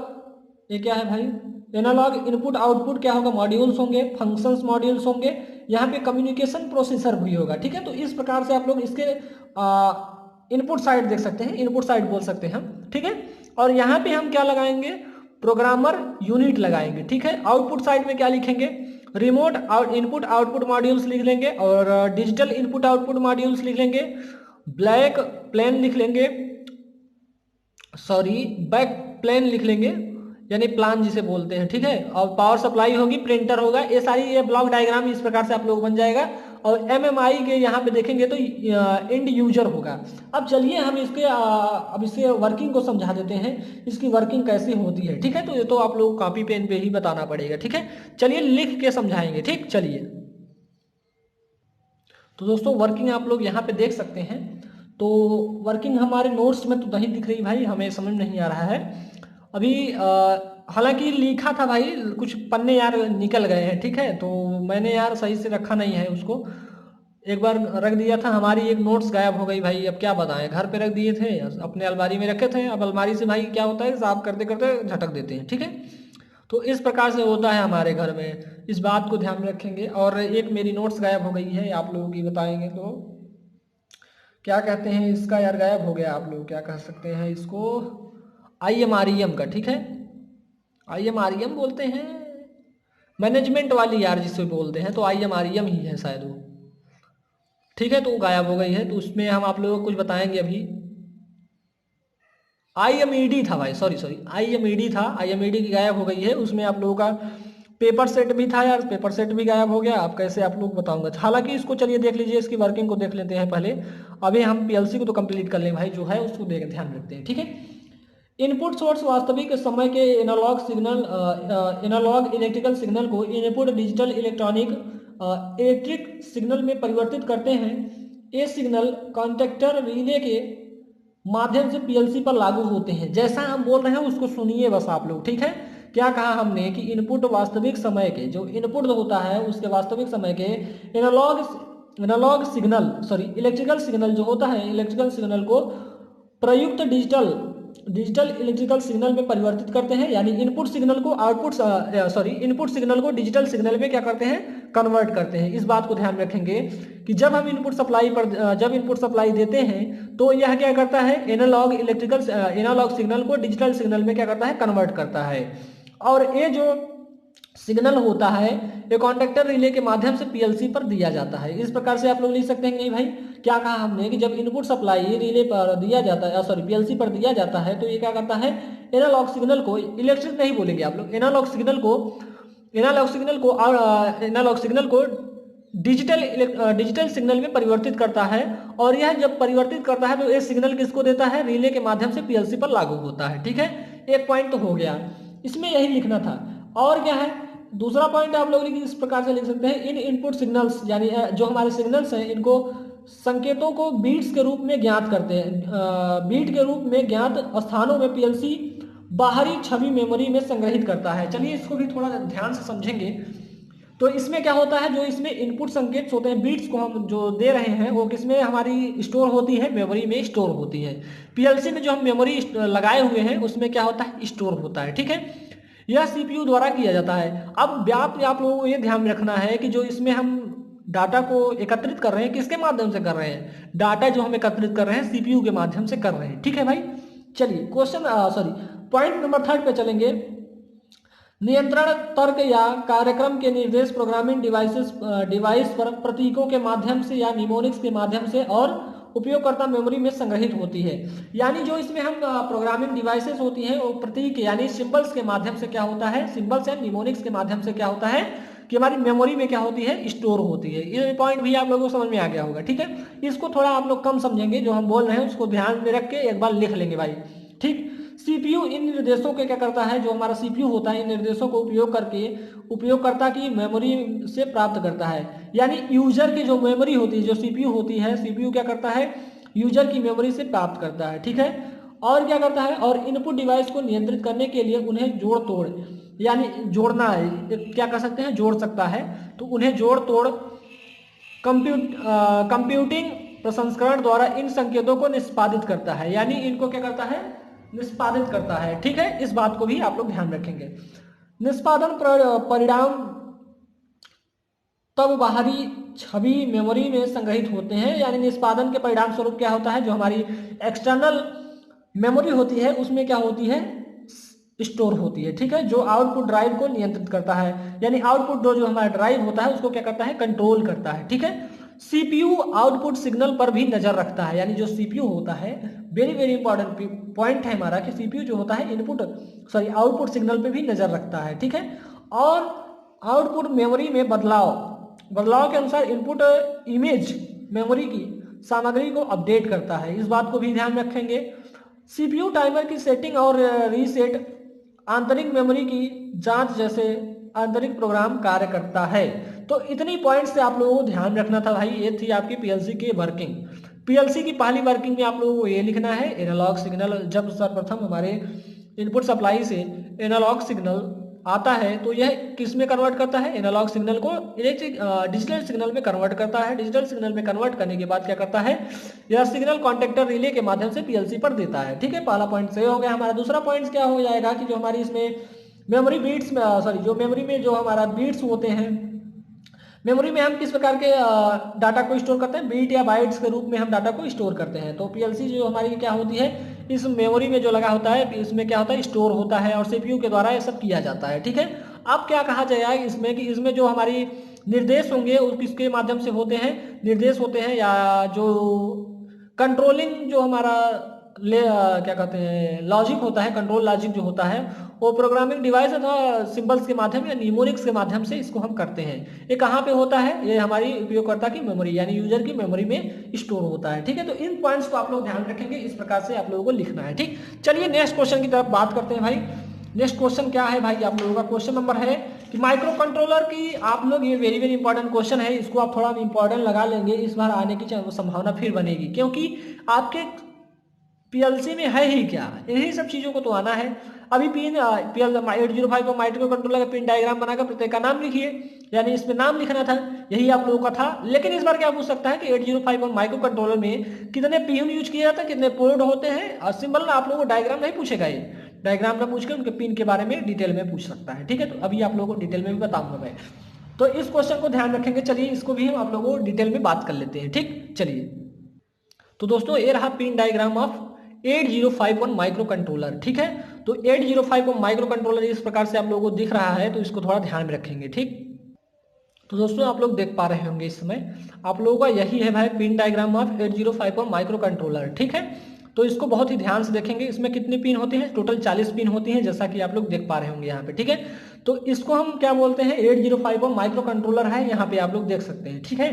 ये क्या है भाई, एनालॉग इनपुट आउटपुट क्या होगा, मॉड्यूल्स होंगे, फंक्शंस मॉड्यूल्स होंगे, यहाँ पे कम्युनिकेशन प्रोसेसर भी होगा। ठीक है, तो इस प्रकार से आप लोग इसके इनपुट साइड देख सकते हैं, इनपुट साइड बोल सकते हैं हम। ठीक है, और यहाँ पे हम क्या लगाएंगे, प्रोग्रामर यूनिट लगाएंगे। ठीक है, आउटपुट साइड में क्या लिखेंगे, रिमोट इनपुट आउटपुट मॉड्यूल्स लिख लेंगे और डिजिटल इनपुट आउटपुट मॉड्यूल्स लिख लेंगे, ब्लैक प्लेन लिख लेंगे, सॉरी बैक प्लेन लिख लेंगे, यानी प्लान जिसे बोलते हैं। ठीक है, और पावर सप्लाई होगी, प्रिंटर होगा, ये सारी ये ब्लॉक डायग्राम इस प्रकार से आप लोग बन जाएगा। और MMI के यहाँ पे देखेंगे तो एंड यूजर होगा। अब चलिए हम इसके अब इससे वर्किंग को समझा देते हैं, इसकी वर्किंग कैसे होती है। ठीक है, तो ये तो आप लोग कॉपी पेन पे ही बताना पड़ेगा। ठीक है, चलिए लिख के समझाएंगे। ठीक, चलिए तो दोस्तों वर्किंग आप लोग यहाँ पे देख सकते हैं। तो वर्किंग हमारे नोट्स में तो नहीं दिख रही भाई, हमें समझ नहीं आ रहा है अभी। हालांकि लिखा था भाई, कुछ पन्ने यार निकल गए हैं। ठीक है, तो मैंने यार सही से रखा नहीं है उसको, एक बार रख दिया था, हमारी एक नोट्स गायब हो गई भाई। अब क्या बताएं, घर पे रख दिए थे, अपने अलमारी में रखे थे। अब अलमारी से भाई क्या होता है, साफ करते करते झटक देते हैं। ठीक है, तो इस प्रकार से होता है हमारे घर में, इस बात को ध्यान में रखेंगे। और एक मेरी नोट्स गायब हो गई है, आप लोगों की बताएंगे तो क्या कहते हैं इसका यार, गायब हो गया, आप लोग क्या कह सकते हैं इसको, IMREM का, ठीक है, IMREM बोलते हैं, मैनेजमेंट वाली यार जिसे बोलते हैं, तो IMREM ही है शायद वो, ठीक है। तो वो गायब हो गई है, तो उसमें हम आप लोगों को कुछ बताएंगे अभी। IMED था भाई, सॉरी सॉरी, IMED था, IMED की गायब हो गई है। उसमें आप लोगों का पेपर सेट भी था यार, पेपर सेट भी गायब हो गया। आप कैसे आप लोग बताऊंगा, हालांकि इसको चलिए देख लीजिए, इसकी वर्किंग को देख लेते हैं पहले। अभी हम PLC को तो कंप्लीट कर लें भाई, जो है उसको देख ध्यान रखते हैं, ठीक है। इनपुट सोर्स वास्तविक समय के analogue signal, analogue electrical signal को इनपुट डिजिटल इलेक्ट्रिक सिग्नल में परिवर्तित करते हैं। ये सिग्नल कॉन्टेक्टर रिले के माध्यम से PLC पर लागू होते हैं। जैसा हम बोल रहे हैं उसको सुनिए बस आप लोग, ठीक है। क्या कहा हमने कि इनपुट वास्तविक समय के, जो इनपुट होता है उसके वास्तविक समय के analogue signal, sorry electrical signal जो होता है, इलेक्ट्रिकल सिग्नल को प्रयुक्त डिजिटल इलेक्ट्रिकल सिग्नल में परिवर्तित करते हैं। यानी इनपुट सिग्नल को इनपुट सिग्नल को डिजिटल सिग्नल में क्या करते हैं, कन्वर्ट करते हैं। इस बात को ध्यान रखेंगे कि जब हम इनपुट सप्लाई देते हैं तो यह क्या करता है, एनालॉग सिग्नल को डिजिटल सिग्नल में क्या करता है, कन्वर्ट करता है। और ये जो सिग्नल होता है ये कॉन्टेक्टर रिले के माध्यम से PLC पर दिया जाता है। इस प्रकार से आप लोग लिख सकते हैं नहीं भाई, क्या कहा हमने कि जब इनपुट सप्लाई रिले पर दिया जाता है, सॉरी PLC पर दिया जाता है, तो ये क्या करता है, एनालॉग सिग्नल को, इलेक्ट्रिक नहीं बोलेंगे आप लोग, एनालॉग सिग्नल को डिजिटल सिग्नल में परिवर्तित करता है। और यह जब परिवर्तित करता है तो ये सिग्नल किसको देता है, रिले के माध्यम से PLC पर लागू होता है, ठीक है। एक पॉइंट तो हो गया, इसमें यही लिखना था। और क्या है दूसरा पॉइंट, आप लोग इस प्रकार से लिख सकते हैं, इन इनपुट सिग्नल्स यानी जो हमारे सिग्नल्स हैं, इनको संकेतों को बीट्स के रूप में ज्ञात करते हैं। बीट के रूप में ज्ञात स्थानों में PLC बाहरी छवि मेमोरी में संग्रहित करता है। चलिए इसको भी थोड़ा ध्यान से समझेंगे। तो इसमें क्या होता है, जो इसमें इनपुट संकेत होते हैं, बीट्स को हम जो दे रहे हैं, वो किसमें हमारी स्टोर होती है, मेमोरी में स्टोर होती है। PLC में जो हम मेमोरी लगाए हुए हैं उसमें क्या होता है, स्टोर होता है, ठीक है। यह CPU द्वारा किया जाता है। अब आप लोगों को ये ध्यान रखना है कि जो इसमें हम डाटा को एकत्रित कर रहे हैं, किसके माध्यम से कर रहे हैं, डाटा जो हम एकत्रित कर रहे हैं CPU के माध्यम से कर रहे हैं, ठीक है भाई। चलिए पॉइंट नंबर 3 पे चलेंगे। नियंत्रण तर्क या कार्यक्रम के निर्देश प्रोग्रामिंग डिवाइस पर प्रतीकों के माध्यम से या निमोनिक्स के माध्यम से और उपयोगकर्ता मेमोरी में संग्रहित होती है। यानी जो इसमें हम प्रोग्रामिंग डिवाइसेस होती हैं वो प्रतीक यानी सिंबल्स के माध्यम से क्या होता है, सिंबल्स एंड निमोनिक्स के माध्यम से क्या होता है कि हमारी मेमोरी में क्या होती है, स्टोर होती है। ये पॉइंट भी आप लोगों को समझ में आ गया होगा, ठीक है। इसको थोड़ा आप लोग कम समझेंगे, जो हम बोल रहे हैं उसको ध्यान में रख के एक बार लिख लेंगे भाई, ठीक। CPU इन निर्देशों के क्या करता है, जो हमारा CPU होता है इन निर्देशों को उपयोग करके उपयोगकर्ता की मेमोरी से प्राप्त करता है। यानी यूजर की जो मेमोरी होती है, जो CPU होती है, CPU क्या करता है, यूजर की मेमोरी से प्राप्त करता है, ठीक है। और क्या करता है, और इनपुट डिवाइस को नियंत्रित करने के लिए उन्हें जोड़ तोड़ यानी जोड़ना है, क्या कर सकते हैं, जोड़ सकता है। तो उन्हें जोड़ तोड़ कंप्यूटिंग प्रसंस्करण द्वारा इन संकेतों को निष्पादित करता है। यानी इनको क्या करता है, निष्पादित करता है, ठीक है। इस बात को भी आप लोग ध्यान रखेंगे। निष्पादन परिणाम तब बाहरी छवि मेमोरी में संग्रहित होते हैं। यानी निष्पादन के परिणाम स्वरूप क्या होता है, जो हमारी एक्सटर्नल मेमोरी होती है उसमें क्या होती है, स्टोर होती है, ठीक है। जो आउटपुट ड्राइव को नियंत्रित करता है, यानी आउटपुट जो हमारा ड्राइव होता है उसको क्या करता है, कंट्रोल करता है, ठीक है। CPU आउटपुट सिग्नल पर भी नजर रखता है। यानी जो CPU होता है, वेरी इंपॉर्टेंट पॉइंट है हमारा कि CPU जो होता है आउटपुट सिग्नल पे भी नजर रखता है, ठीक है। और आउटपुट मेमोरी में बदलाव के अनुसार इनपुट इमेज मेमोरी की सामग्री को अपडेट करता है। इस बात को भी ध्यान रखेंगे। CPU टाइमर की सेटिंग और रीसेट, आंतरिक मेमोरी की जांच जैसे आंतरिक प्रोग्राम कार्य करता है। तो इतनी पॉइंट्स से आप लोगों को ध्यान रखना था भाई। ये थी आपकी PLC की वर्किंग। PLC की पहली वर्किंग में आप लोगों को ये लिखना है, एनालॉग सिग्नल जब सर्वप्रथम हमारे इनपुट सप्लाई से एनालॉग सिग्नल आता है तो यह किस में कन्वर्ट करता है, एनालॉग सिग्नल को डिजिटल सिग्नल में कन्वर्ट करता है। डिजिटल सिग्नल में कन्वर्ट करने के बाद क्या करता है, यह सिग्नल कॉन्टेक्टर रिले के माध्यम से PLC पर देता है, ठीक है। पहला पॉइंट सही हो गया हमारा। दूसरा पॉइंट क्या हो जाएगा कि जो हमारी इसमें मेमोरी बीट्स में जो मेमोरी में जो हमारा बीट्स होते हैं, मेमोरी में हम किस प्रकार के डाटा को स्टोर करते हैं, बीट या बाइट्स के रूप में हम डाटा को स्टोर करते हैं। तो PLC जो हमारी क्या होती है, इस मेमोरी में जो लगा होता है इसमें क्या होता है, स्टोर होता है और सीपीयू के द्वारा ये सब किया जाता है। ठीक है, अब क्या कहा जाएगा इसमें कि इसमें जो हमारी निर्देश होंगे वो किसके माध्यम से होते हैं, निर्देश होते हैं या जो कंट्रोलिंग जो हमारा क्या कहते हैं लॉजिक होता है, कंट्रोल लॉजिक जो होता है वो प्रोग्रामिंग डिवाइस अथवा सिंबल्स के माध्यम या न्यूमेरिक्स के माध्यम से इसको हम करते हैं। ये कहाँ पे होता है, ये हमारी उपयोगकर्ता की मेमोरी यानी यूजर की मेमोरी में स्टोर होता है। ठीक है, तो इन पॉइंट्स को आप लोग ध्यान रखेंगे, इस प्रकार से आप लोगों को लिखना है। ठीक, चलिए नेक्स्ट क्वेश्चन की तरफ बात करते हैं भाई। नेक्स्ट क्वेश्चन क्या है भाई, आप लोगों का क्वेश्चन नंबर है कि माइक्रो कंट्रोलर की आप लोग, ये वेरी वेरी इंपॉर्टेंट क्वेश्चन है, इसको आप थोड़ा इंपॉर्टेंट लगा लेंगे, इस बार आने की संभावना फिर बनेगी, क्योंकि आपके पीएलसी में है ही क्या, यही सब चीज़ों को तो आना है। अभी पिन PL 805 को माइक्रो कंट्रोलर का पिन डायग्राम बनाकर प्रत्येक का नाम लिखिए, यानी इसमें नाम लिखना था, यही आप लोगों का था। लेकिन इस बार क्या पूछ सकता है कि 805 माइक्रो कंट्रोलर में कितने पिन यूज किया जाता है, कितने पोर्ट होते हैं, और सिंबल आप लोगों को डायग्राम नहीं पूछेगा, ये डायग्राम ना पूछ के उनके पिन के बारे में डिटेल में पूछ सकता है। ठीक है, तो अभी आप लोगों को डिटेल में भी बताऊंगा मैं, तो इस क्वेश्चन को ध्यान रखेंगे। चलिए इसको भी हम आप लोगों को डिटेल में बात कर लेते हैं। ठीक, चलिए तो दोस्तों ये रहा pin diagram of 8051 micro controller. ठीक है, तो 8051 माइक्रो कंट्रोलर इस प्रकार से आप लोगों को दिख रहा है, तो इसको थोड़ा ध्यान में रखेंगे। ठीक, तो दोस्तों आप लोग देख पा रहे होंगे इस समय आप लोगों का यही है भाई pin diagram of 8051 micro controller. ठीक है, तो इसको बहुत ही ध्यान से देखेंगे। इसमें कितनी पिन होती हैं, टोटल 40 पिन होती हैं, जैसा कि आप लोग देख पा रहे होंगे यहाँ पे। ठीक है, तो इसको हम क्या बोलते हैं, 8051 माइक्रो कंट्रोलर है, यहाँ पे आप लोग देख सकते हैं। ठीक है,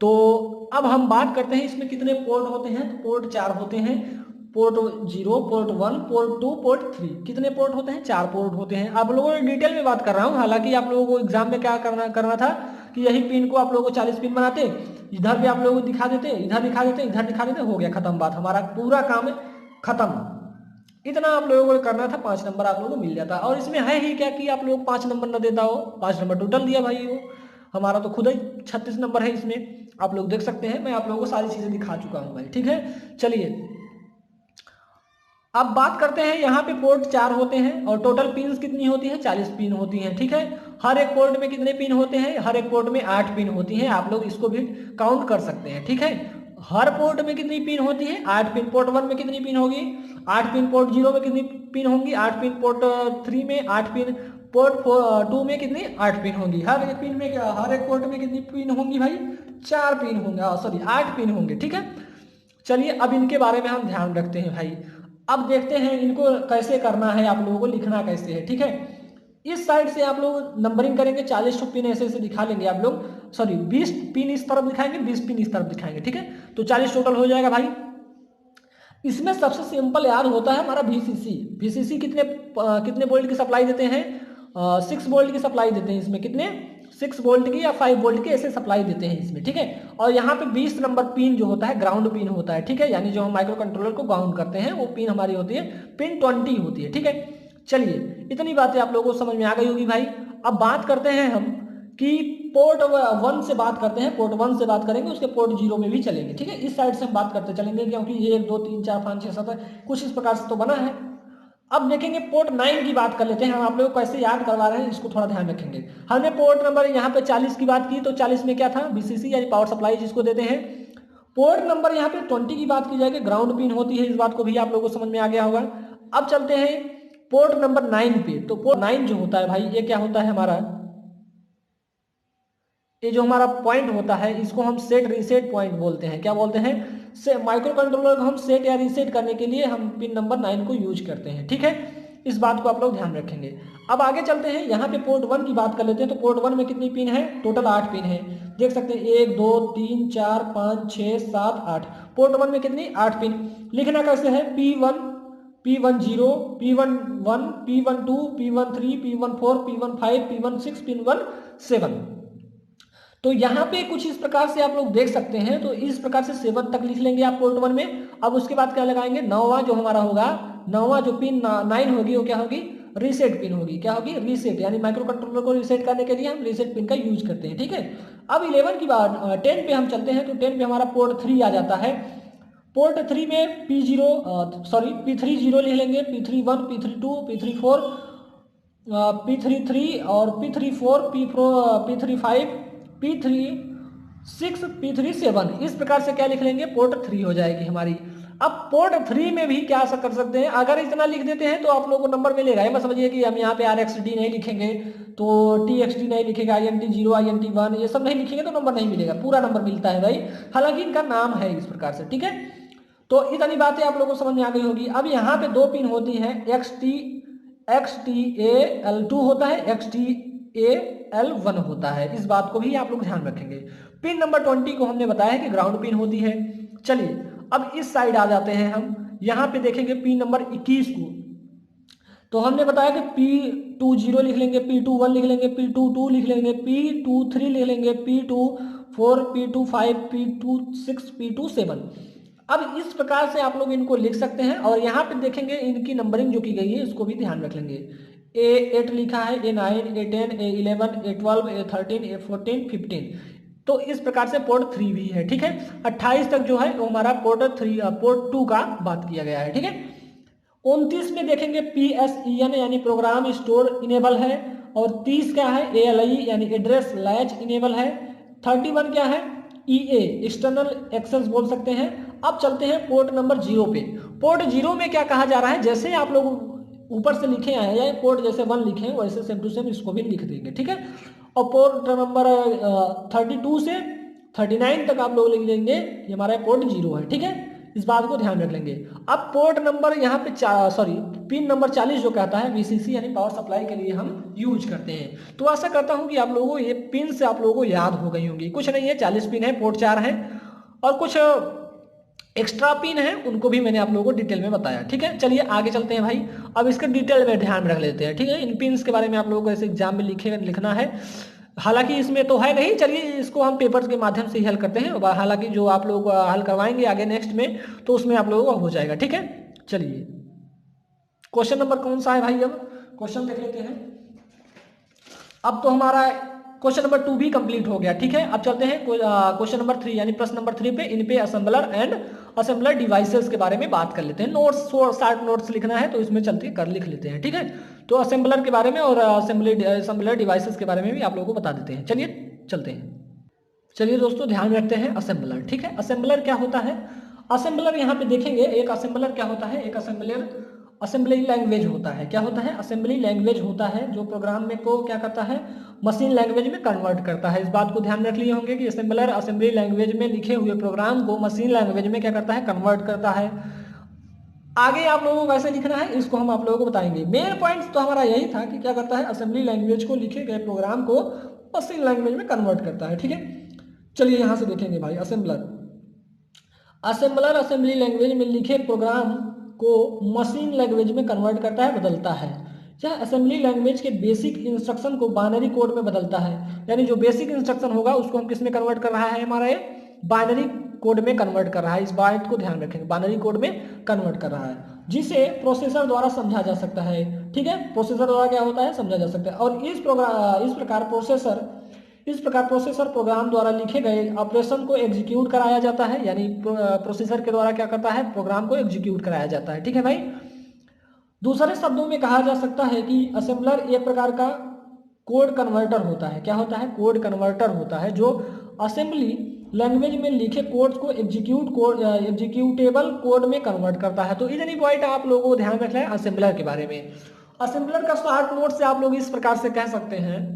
तो अब हम बात करते हैं इसमें कितने पोर्ट होते हैं, तो पोर्ट 4 होते हैं, पोर्ट 0, पोर्ट 1, पोर्ट 2, पोर्ट 3, कितने पोर्ट होते हैं, 4 पोर्ट होते हैं। आप लोगों ने डिटेल में बात कर रहा हूँ, हालांकि आप लोगों को एग्जाम में क्या करना था कि यही पिन को आप लोगों को 40 पिन बनाते, इधर भी आप लोगों को दिखा देते, इधर दिखा देते, इधर दिखा देते, हो गया खत्म बात, हमारा पूरा काम खत्म। इतना आप लोगों को करना था, 5 नंबर आप लोगों को मिल जाता। और इसमें है ही क्या कि आप लोग 5 नंबर न देता हो, 5 नंबर टोटल दिया भाई, वो हमारा तो खुद ही 36 नंबर है इसमें, आप लोग देख सकते हैं। मैं आप लोगों को सारी चीजें दिखा चुका हूं भाई। ठीक है, चलिए अब बात करते हैं, यहाँ पे पोर्ट 4 होते हैं और टोटल पिन्स कितनी होती है, 40 पिन होती हैं। ठीक है, हर एक पोर्ट में कितने पिन होते हैं, हर एक पोर्ट में 8 पिन होती हैं, आप लोग इसको भी काउंट कर सकते हैं। ठीक है, हर पोर्ट में कितनी पिन होती है, 8 पिन। पोर्ट 1 में कितनी पिन होगी, 8 पिन। पोर्ट 0 में कितनी पिन होंगी, 8 पिन। पोर्ट 3 में 8 पिन। पोर्ट 2 में कितनी, 8 पिन होंगी। हर एक पिन में क्या, हर एक पोर्ट में कितनी पिन होंगी भाई, 4 पिन होंगे, सॉरी 8 पिन होंगे। ठीक है, चलिए अब इनके बारे में हम ध्यान रखते हैं भाई। अब देखते हैं इनको कैसे करना है, आप लोगों को लिखना कैसे है। ठीक है, इस साइड से आप लोग नंबरिंग करेंगे, 40 पिन ऐसे ऐसे दिखा लेंगे आप लोग, सॉरी 20 पिन इस तरफ दिखाएंगे, 20 पिन इस तरफ दिखाएंगे। ठीक है, तो 40 टोटल हो जाएगा भाई। इसमें सबसे सिंपल याद होता है हमारा VCC कितने वोल्ट की सप्लाई देते हैं, 6 वोल्ट की सप्लाई देते हैं इसमें, कितने 6 वोल्ट की या 5 वोल्ट की ऐसे सप्लाई देते हैं इसमें। ठीक है, और यहाँ पे 20 नंबर पिन जो होता है ग्राउंड पिन होता है। ठीक है, यानी जो हम माइक्रो कंट्रोलर को ग्राउंड करते हैं वो पिन हमारी होती है पिन 20 होती है। ठीक है, चलिए इतनी बातें आप लोगों को समझ में आ गई होगी भाई। अब बात करते हैं हम कि पोर्ट 1 से बात करते हैं, पोर्ट 1 से बात करेंगे, उसके पोर्ट 0 में भी चलेंगे। ठीक है, इस साइड से हम बात करते चलेंगे, क्योंकि 1 2 3 4 5 6 7 कुछ इस प्रकार से तो बना है। अब देखेंगे पोर्ट 9 की बात कर लेते हैं, हम आप लोगों को कैसे याद करवा रहे हैं इसको थोड़ा ध्यान रखेंगे। हमने पोर्ट नंबर यहाँ पे 40 की बात की, तो 40 में क्या था, VCC यानी पावर सप्लाई जिसको देते हैं। पोर्ट नंबर यहाँ पे 20 की बात की जाएगी, ग्राउंड पिन होती है, इस बात को भी आप लोगों को समझ में आ गया होगा। अब चलते हैं पोर्ट नंबर 9 पे। तो पोर्ट 9 जो होता है भाई, ये क्या होता है हमारा, ये जो हमारा पॉइंट होता है इसको हम सेट रीसेट पॉइंट बोलते हैं। क्या बोलते हैं, से माइक्रो कंट्रोलर को हम सेट या रीसेट करने के लिए हम पिन नंबर 9 को यूज करते हैं। ठीक है, इस बात को आप लोग ध्यान रखेंगे। अब आगे चलते हैं, यहाँ पे पोर्ट 1 की बात कर लेते हैं। तो पोर्ट 1 में कितनी पिन है, टोटल 8 पिन है, देख सकते हैं 1 2 3 4 5 6 7 8। पोर्ट 1 में कितनी, 8 पिन। लिखना कैसे है, P1 P10 P11 P12 P13 P14 P15 P16 P17। तो यहाँ पे कुछ इस प्रकार से आप लोग देख सकते हैं, तो इस प्रकार से 7 तक लिख लेंगे आप पोर्ट 1 में। अब उसके बाद क्या लगाएंगे, 9वां जो हमारा होगा, 9वां जो पिन 9 होगी वो क्या होगी, रीसेट पिन होगी। क्या होगी, रीसेट, यानी माइक्रो कंट्रोलर को रीसेट करने के लिए हम रीसेट पिन का यूज करते हैं। ठीक है, अब 11 की बात 10 पे हम चलते हैं। तो 10 पे हमारा पोर्ट 3 आ जाता है। पोर्ट 3 में P30 लिख लेंगे, P31 P32 P34 P33 और P34 P35 P36 P37, इस प्रकार से क्या लिख लेंगे, पोर्ट 3 हो जाएगी हमारी। अब पोर्ट 3 में भी क्या कर सकते हैं, अगर इतना लिख देते हैं तो आप लोगों को नंबर मिलेगा। ये मत समझिए कि हम यहाँ पे RxD नहीं लिखेंगे तो TXD नहीं लिखेगा, INT 0 INT 1 ये सब नहीं लिखेंगे तो नंबर नहीं मिलेगा, पूरा नंबर मिलता है भाई, हालांकि इनका नाम है इस प्रकार से, ठीक है। तो इतनी बातें आप लोगों को समझ में आ गई होगी। अब यहाँ पे 2 पिन होती हैं, XTAL2 होता है, XTAL1 होता है, इस बात को भी आप लोग ध्यान रखेंगे। पिन नंबर 20 को हमने बताया कि ग्राउंड पिन होती है। चलिए अब इस साइड आ जाते हैं हम, यहाँ पे देखेंगे पिन नंबर 21 को। तो हमने बताया कि P20 लिख लेंगे, P21 लिख लेंगे, P22 लिख लेंगे, P23 लिख लेंगे, P24, P25, P26, P27। अब इस प्रकार से आप लोग इनको लिख सकते हैं और यहाँ पे देखेंगे इनकी नंबरिंग जो की गई है इसको भी ध्यान रख लेंगे। A8 लिखा है, A9, A10, A11, A12, A13, A14, 15। तो इस प्रकार से पोर्ट 3 भी है, ठीक है। 28 तक जो है वो हमारा पोर्ट 2 का बात किया गया है, ठीक है। 29 में देखेंगे PSEN यानी प्रोग्राम स्टोर इनेबल है, और 30 क्या है, ALI यानी एड्रेस लैच इनेबल है। 31 क्या है, EA एक्सटर्नल एक्सेस बोल सकते हैं। अब चलते हैं पोर्ट नंबर 0 पे। पोर्ट 0 में क्या कहा जा रहा है, जैसे आप लोग ऊपर से लिखे आए या पोर्ट जैसे 1 लिखे हैं वैसे सेम टू सेम इसको भी लिख देंगे, ठीक है। और पोर्ट नंबर 32 से 39 तक आप लोग लिख देंगे ये हमारा पोर्ट 0 है, ठीक है, इस बात को ध्यान रख लेंगे। अब पोर्ट नंबर यहाँ पे पिन नंबर 40 जो कहता है VCC यानी पावर सप्लाई के लिए हम यूज करते हैं। तो आशा करता हूँ कि आप लोगों को ये पिन से आप लोगों को याद हो गई होंगी। कुछ नहीं है, 40 पिन है, पोर्ट 4 है और कुछ एक्स्ट्रा पिन है, उनको भी मैंने आप लोगों को डिटेल में बताया, ठीक है। चलिए आगे चलते हैं भाई, अब इसके डिटेल में ध्यान रख लेते हैं, ठीक है। इन पिन्स के बारे में आप लोगों को ऐसे एग्जाम में लिखना है, हालांकि इसमें तो है नहीं, चलिए इसको हम पेपर्स के माध्यम से ही हल करते हैं। हालांकि जो आप लोग हल करवाएंगे आगे नेक्स्ट में तो उसमें आप लोगों को हो जाएगा, ठीक है। चलिए क्वेश्चन नंबर कौन सा है भाई, अब क्वेश्चन देख लेते हैं। अब तो हमारा क्वेश्चन नंबर 2 भी कंप्लीट हो गया, ठीक है। अब चलते हैं क्वेश्चन नंबर 3 यानी प्रश्न नंबर 3 पे। इन पे असेंबलर एंड असेंबलर डिवाइसेस के बारे में बात कर लेते हैं। नोट्स 60 नोट्स लिखना है तो इसमें चलते कर लिख लेते हैं, ठीक है। तो असेंबलर के बारे में और असेंबलर डिवाइसेस के बारे में भी आप लोगों को बता देते हैं। चलिए चलते हैं। चलिए दोस्तों ध्यान रखते हैं असेंबलर, ठीक है। असेंबलर क्या होता है, असेंबलर यहाँ पे देखेंगे एक असेंबलर क्या होता है, एक असेंबलर असेंबली लैंग्वेज होता है। क्या होता है, असेंबली लैंग्वेज होता है जो प्रोग्राम में को क्या करता है, मशीन लैंग्वेज में कन्वर्ट करता है। इस बात को ध्यान रख लिए होंगे कि असेंबलर असेंबली लैंग्वेज में लिखे हुए प्रोग्राम को मशीन लैंग्वेज में क्या करता है, कन्वर्ट करता है। आगे आप लोगों को कैसे लिखना है इसको हम आप लोगों को बताएंगे। मेन पॉइंट तो हमारा यही था कि क्या करता है, असेंबली लैंग्वेज को लिखे गए प्रोग्राम को मशीन लैंग्वेज में कन्वर्ट करता है, ठीक है। चलिए यहां से देखेंगे भाई, असेंबलर असेंबली लैंग्वेज में लिखे प्रोग्राम को मशीन लैंग्वेज में कन्वर्ट करता है, बदलता है। यह असेंबली लैंग्वेज के बेसिक इंस्ट्रक्शन को बाइनरी कोड में बदलता है, यानी जो बेसिक इंस्ट्रक्शन होगा उसको हम किस में कन्वर्ट कर रहा है, हमारा ये बाइनरी कोड में कन्वर्ट कर रहा है। इस बात को ध्यान रखेंगे, बाइनरी कोड में कन्वर्ट कर रहा है, जिसे प्रोसेसर द्वारा समझा जा सकता है, ठीक है। प्रोसेसर द्वारा क्या होता है, समझा जा सकता है। और इस प्रकार प्रोसेसर प्रोग्राम द्वारा लिखे गए ऑपरेशन को एग्जीक्यूट कराया जाता है, यानी प्रोसेसर के द्वारा क्या करता है, प्रोग्राम को एग्जीक्यूट कराया जाता है, ठीक है भाई। दूसरे शब्दों में कहा जा सकता है कि असेंबलर एक प्रकार का कोड कन्वर्टर होता है। क्या होता है, कोड कन्वर्टर होता है जो असेंबली लैंग्वेज में लिखे कोड्स को एग्जीक्यूटेबल कोड में कन्वर्ट करता है। तो इतनी पॉइंट आप लोगों को ध्यान रखना है असेंबलर के बारे में। असेंबलर का शॉर्ट नोट से आप लोग इस प्रकार से कह सकते हैं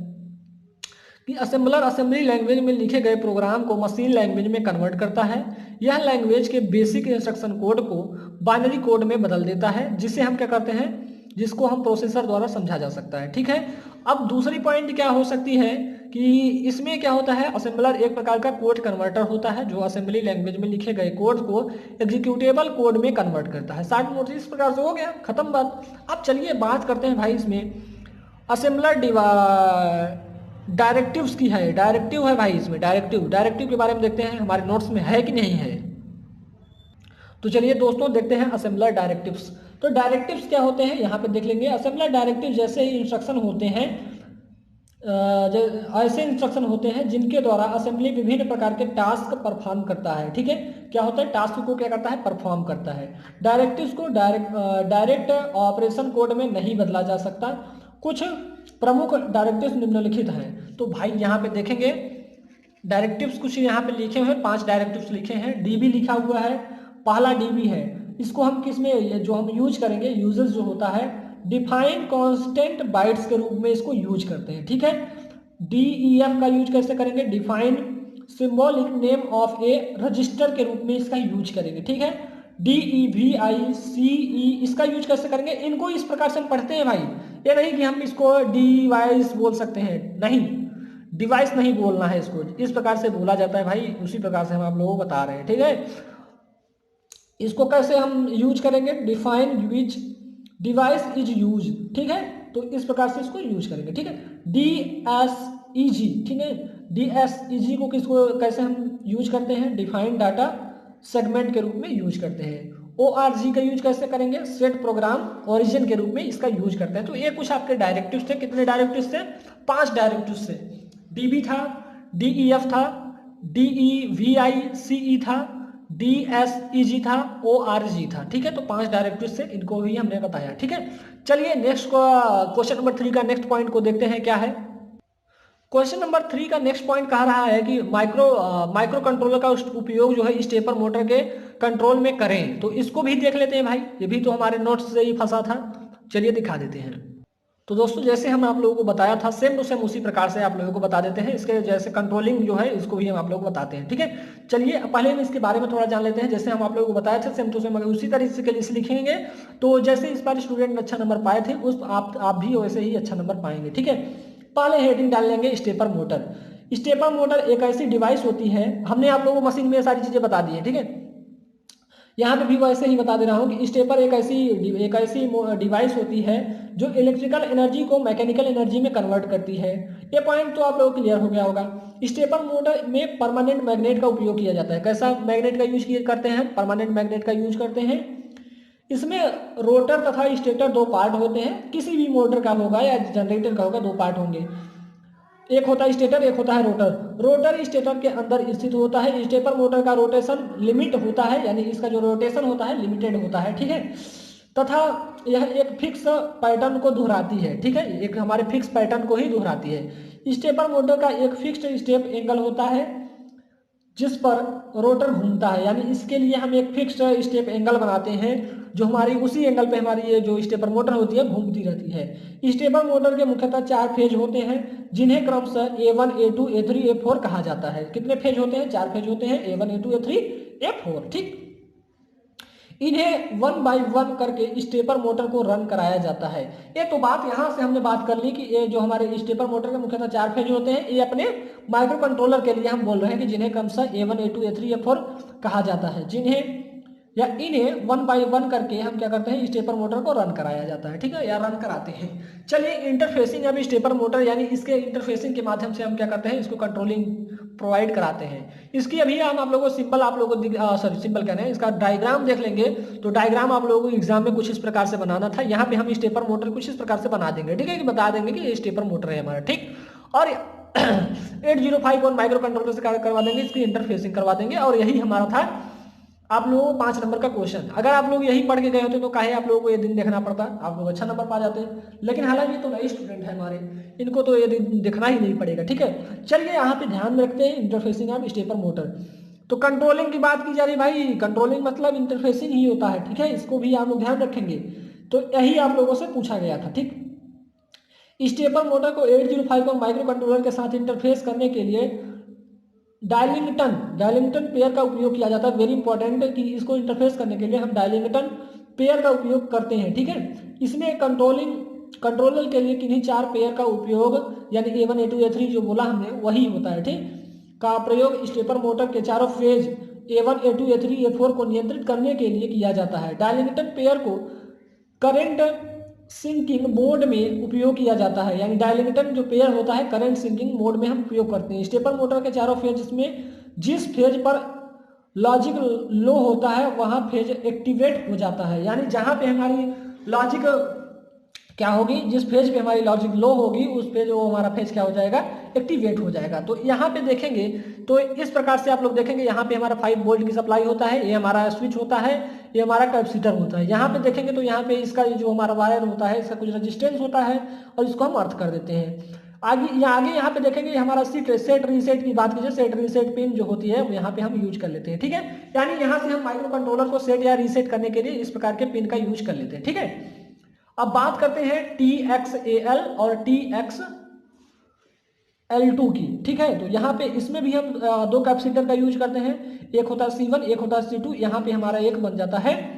कि असेंबलर असेंबली लैंग्वेज में लिखे गए प्रोग्राम को मशीन लैंग्वेज में कन्वर्ट करता है। यह लैंग्वेज के बेसिक इंस्ट्रक्शन कोड को बाइनरी कोड में बदल देता है, जिसे हम क्या करते हैं, जिसको हम प्रोसेसर द्वारा समझा जा सकता है, ठीक है। अब दूसरी पॉइंट क्या हो सकती है कि इसमें क्या होता है, असेंबलर एक प्रकार का कोड कन्वर्टर होता है जो असेंबली लैंग्वेज में लिखे गए कोड को एग्जीक्यूटेबल कोड में कन्वर्ट करता है। शॉर्ट नोट इस प्रकार से हो गया, खत्म बात। अब चलिए बात करते हैं भाई इसमें असेंबलर डायरेक्टिव्स की है। डायरेक्टिव है भाई इसमें, डायरेक्टिव के बारे में देखते हैं हमारे नोट्स में है कि नहीं है। तो चलिए दोस्तों देखते हैं असेंबलर डायरेक्टिव्स। तो डायरेक्टिव्स क्या होते हैं यहाँ पे देख लेंगे। असेंबलर डायरेक्टिव जैसे ही इंस्ट्रक्शन होते हैं, ऐसे इंस्ट्रक्शन होते हैं जिनके द्वारा असेंबली विभिन्न प्रकार के टास्क परफॉर्म करता है, ठीक है। क्या होता है, टास्क को क्या करता है, परफॉर्म करता है। डायरेक्टिव्स को डायरेक्ट ऑपरेशन कोड में नहीं बदला जा सकता। कुछ प्रमुख डायरेक्टिव्स निम्नलिखित हैं। तो भाई यहाँ पे देखेंगे डायरेक्टिव्स कुछ यहाँ पे लिखे हुए 5 डायरेक्टिव्स लिखे हैं। डीबी लिखा हुआ है, पहला डीबी है, इसको हम किस में जो हम यूज करेंगे, यूजेस जो होता है डिफाइन कांस्टेंट बाइट्स के रूप में इसको यूज करते हैं, ठीक है। DEF का यूज कैसे करेंगे, define symbolic name of A register के रूप में इसका यूज करेंगे, ठीक है। DEVICE इसका यूज कैसे करेंगे, इनको इस प्रकार से हम पढ़ते हैं भाई, ये नहीं कि हम इसको डिवाइस बोल सकते हैं, नहीं, डिवाइस नहीं बोलना है, इसको इस प्रकार से बोला जाता है भाई, उसी प्रकार से हम आप लोगों को बता रहे हैं, ठीक है। इसको कैसे हम यूज करेंगे, define which device is use, ठीक है, तो इस प्रकार से इसको यूज करेंगे, ठीक है। DSEG, ठीक है, DSEG को किसको कैसे हम यूज करते हैं, डिफाइन डाटा सेगमेंट के रूप में यूज करते हैं। ORG का यूज कैसे करेंगे, सेट प्रोग्राम ओरिजिन के रूप में इसका यूज करते हैं। तो ये कुछ आपके डायरेक्टिव्स थे, कितने डायरेक्टिव्स थे, 5 डायरेक्टिव्स थे। DB था, DEF था, DEVICE था, DSEG था, ORG था, ठीक है। तो 5 डायरेक्टिव्स से इनको भी हमने बताया, ठीक है। चलिए नेक्स्ट क्वेश्चन नंबर 3 का नेक्स्ट पॉइंट को देखते हैं क्या है। क्वेश्चन नंबर 3 का नेक्स्ट पॉइंट कह रहा है कि माइक्रो कंट्रोलर का उपयोग जो है स्टेपर मोटर के कंट्रोल में करें, तो इसको भी देख लेते हैं भाई, ये भी तो हमारे नोट्स से ही फंसा था, चलिए दिखा देते हैं। तो दोस्तों जैसे हम आप लोगों को बताया था सेम टू सेम उसी प्रकार से आप लोगों को बता देते हैं, इसके जैसे कंट्रोलिंग जो है इसको भी हम आप लोगों को बताते हैं, ठीक है। चलिए पहले हम इसके बारे में थोड़ा जान लेते हैं, जैसे हम आप लोगों को बताया था सेम टू सेम अगर उसी तरीके से लिखेंगे तो जैसे इस बार स्टूडेंट ने अच्छा नंबर पाए थे उस आप भी वैसे ही अच्छा नंबर पाएंगे, ठीक है। पहले हेडिंग डाल लेंगे स्टेपर मोटर। स्टेपर मोटर एक ऐसी डिवाइस होती है, हमने आप लोगों को मशीन में सारी चीजें बता दी है, ठीक है। यहाँ पे भी वैसे ही बता दे रहा हूँ कि स्टेपर एक ऐसी डिवाइस होती है जो इलेक्ट्रिकल एनर्जी को मैकेनिकल एनर्जी में कन्वर्ट करती है। ये पॉइंट तो आप लोगों को क्लियर हो गया होगा। स्टेपर मोटर में परमानेंट मैग्नेट का उपयोग किया जाता है। कैसा मैग्नेट का यूज करते हैं, परमानेंट मैग्नेट का यूज करते हैं। इसमें रोटर तथा स्टेटर 2 पार्ट होते हैं, किसी भी मोटर का होगा या जनरेटर का होगा 2 पार्ट होंगे, एक होता है स्टेटर, एक होता है रोटर। रोटर स्टेटर के अंदर स्थित होता है। स्टेपर मोटर का रोटेशन लिमिट होता है, यानी इसका जो रोटेशन होता है लिमिटेड होता है, ठीक है, तथा यह एक फिक्स पैटर्न को दोहराती है, ठीक है, एक हमारे फिक्स पैटर्न को ही दोहराती है। स्टेपर मोटर का एक फिक्स्ड स्टेप एंगल होता है जिस पर रोटर घूमता है, यानी इसके लिए हम एक फिक्स्ड स्टेप एंगल बनाते हैं जो हमारी उसी एंगल पे हमारी ये जो स्टेपर मोटर होती है घूमती रहती है। स्टेपर मोटर के मुख्यतः 4 फेज होते हैं जिन्हें क्रमशः A1, A2, A3, A4 कहा जाता है। कितने फेज होते हैं, 4 फेज होते हैं, A1, A2, A3, A4, ठीक। इन्हें 1 बाय 1 करके स्टेपर मोटर को रन कराया जाता है। ये तो बात यहाँ से हमने बात कर ली कि ये जो हमारे स्टेपर मोटर के मुख्यतः 4 फेज होते हैं, ये अपने माइक्रो कंट्रोलर के लिए हम बोल रहे हैं कि जिन्हें क्रमशः A1, A2, A3, A4 कहा जाता है, इन्हें 1 बाय 1 करके हम क्या करते हैं, स्टेपर मोटर को रन कराया जाता है, ठीक है, या रन कराते हैं। चलिए इंटरफेसिंग, अभी स्टेपर मोटर यानी इसके इंटरफेसिंग के माध्यम से हम क्या करते हैं, इसको कंट्रोलिंग प्रोवाइड कराते हैं। इसकी अभी हम आप लोगों को सिंपल सिंपल कहना है, इसका डायग्राम देख लेंगे तो डायग्राम आप लोगों को एग्जाम में कुछ इस प्रकार से बनाना था। यहाँ पे हम स्टेपर मोटर कुछ इस प्रकार से बना देंगे, ठीक है, कि बता देंगे कि ये स्टेपर मोटर है हमारा, ठीक। और 8051 माइक्रो कंट्रोलर से करवा देंगे, इसकी इंटरफेसिंग करवा देंगे, और यही हमारा था आप लोगों को 5 नंबर का क्वेश्चन। अगर आप लोग यही पढ़ के गए होते तो काहे आप लोगों को ये दिन देखना पड़ता, आप लोग अच्छा नंबर पा जाते। लेकिन हालांकि तो नए स्टूडेंट है हमारे, इनको तो ये दिन देखना ही नहीं पड़ेगा, ठीक है। चलिए यहाँ पे ध्यान में रखते हैं इंटरफेसिंग ऑफ स्टेपर मोटर। तो कंट्रोलिंग की बात की जा रही भाई, कंट्रोलिंग मतलब इंटरफेसिंग ही होता है, ठीक है, इसको भी आप लोग ध्यान रखेंगे। तो यही आप लोगों से पूछा गया था, ठीक। स्टेपर मोटर को 8051 माइक्रो कंट्रोलर के साथ इंटरफेस करने के लिए डायलिंगटन पेयर का उपयोग किया जाता है। वेरी इंपॉर्टेंट है कि इसको इंटरफेस करने के लिए हम डायलिंगटन पेयर का उपयोग करते हैं, ठीक है। इसमें कंट्रोलर के लिए किन्हीं 4 पेयर का उपयोग यानी A1, A2, A3 जो बोला हमने वही होता है, ठीक, का प्रयोग स्टेपर मोटर के चारों phase A1, A2, A3, A4 को नियंत्रित करने के लिए किया जाता है। डायलिंगटन पेयर को करंट सिंकिंग मोड में उपयोग किया जाता है, यानी डायलिंगटन जो पेयर होता है करंट सिंकिंग मोड में हम उपयोग करते हैं। स्टेपर मोटर के चारों फेज में जिस फेज पर लॉजिक लो होता है वहां फेज एक्टिवेट हो जाता है, यानी जहां पे हमारी लॉजिक क्या होगी, जिस फेज पे हमारी लॉजिक लो होगी उस पे जो हमारा फेज क्या हो जाएगा, एक्टिवेट हो जाएगा। तो यहाँ पे देखेंगे तो इस प्रकार से आप लोग देखेंगे, यहाँ पे हमारा 5 वोल्ट की सप्लाई होता है, ये हमारा स्विच होता है, ये हमारा कैपेसिटर होता है। यहाँ पे देखेंगे तो यहाँ पे इसका जो हमारा वायर होता है इसका कुछ रेजिस्टेंस होता है और इसको हम अर्थ कर देते हैं। आगे यहाँ पे देखेंगे हमारा सेट रीसेट की बात कीजिए, सेट रीसेट पिन जो होती है यहाँ पे हम यूज कर लेते हैं, ठीक है। यानी यहाँ से हम माइक्रो कंट्रोलर को सेट या रीसेट करने के लिए इस प्रकार के पिन का यूज कर लेते हैं, ठीक है। अब बात करते हैं TXAL और TXL2 की, ठीक है। तो यहाँ पे इसमें भी हम दो कैपेसिटर का यूज करते हैं, एक होता है C1 एक होता है C2। यहाँ पे हमारा एक बन जाता है,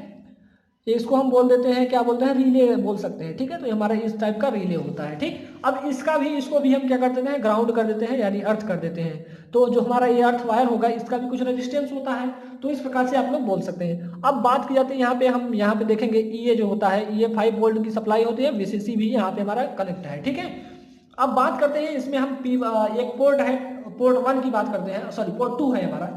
इसको हम बोल देते हैं, क्या बोलते हैं, रिले बोल सकते हैं, ठीक है। तो हमारा इस टाइप का रिले होता है, ठीक। अब इसको भी हम क्या कर देते हैं, ग्राउंड कर देते हैं यानी अर्थ कर देते हैं। तो जो हमारा ये अर्थ वायर होगा इसका भी कुछ रेजिस्टेंस होता है, तो इस प्रकार से आप लोग बोल सकते हैं। अब बात की जाती है यहाँ पे, हम यहाँ पे देखेंगे ये जो होता है ये 5 वोल्ट की सप्लाई होती है, VCC भी यहाँ पे हमारा कनेक्ट है, ठीक है। अब बात करते हैं इसमें हम एक पोर्ट है, पोर्ट 1 की बात करते हैं, सॉरी पोर्ट 2 है हमारा,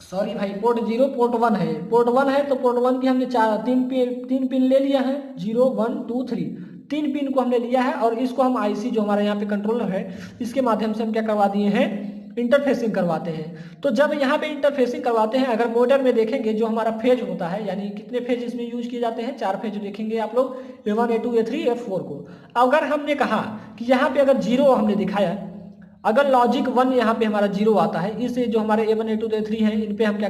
सॉरी भाई पोर्ट 0 पोर्ट 1 है, पोर्ट 1 है। तो पोर्ट 1 की हमने तीन पिन ले लिया है, 0 1 2 3, 3 पिन को हमने लिया है और इसको हम IC जो हमारे यहाँ पे कंट्रोलर है इसके माध्यम से हम क्या करवा दिए हैं, इंटरफेसिंग करवाते हैं। तो जब यहाँ पे इंटरफेसिंग करवाते हैं, अगर मोटर में देखेंगे जो हमारा फेज होता है, यानी कितने फेज इसमें यूज किए जाते हैं, 4 फेज देखेंगे आप लोग, A1 A2 A3 A4 को। अगर हमने कहा कि यहाँ पे अगर 0 हमने दिखाया, अगर लॉजिक 1 यहाँ पे हमारा 0 आता है, इस जो हमारे A1 A2 A3 है इन पे हम क्या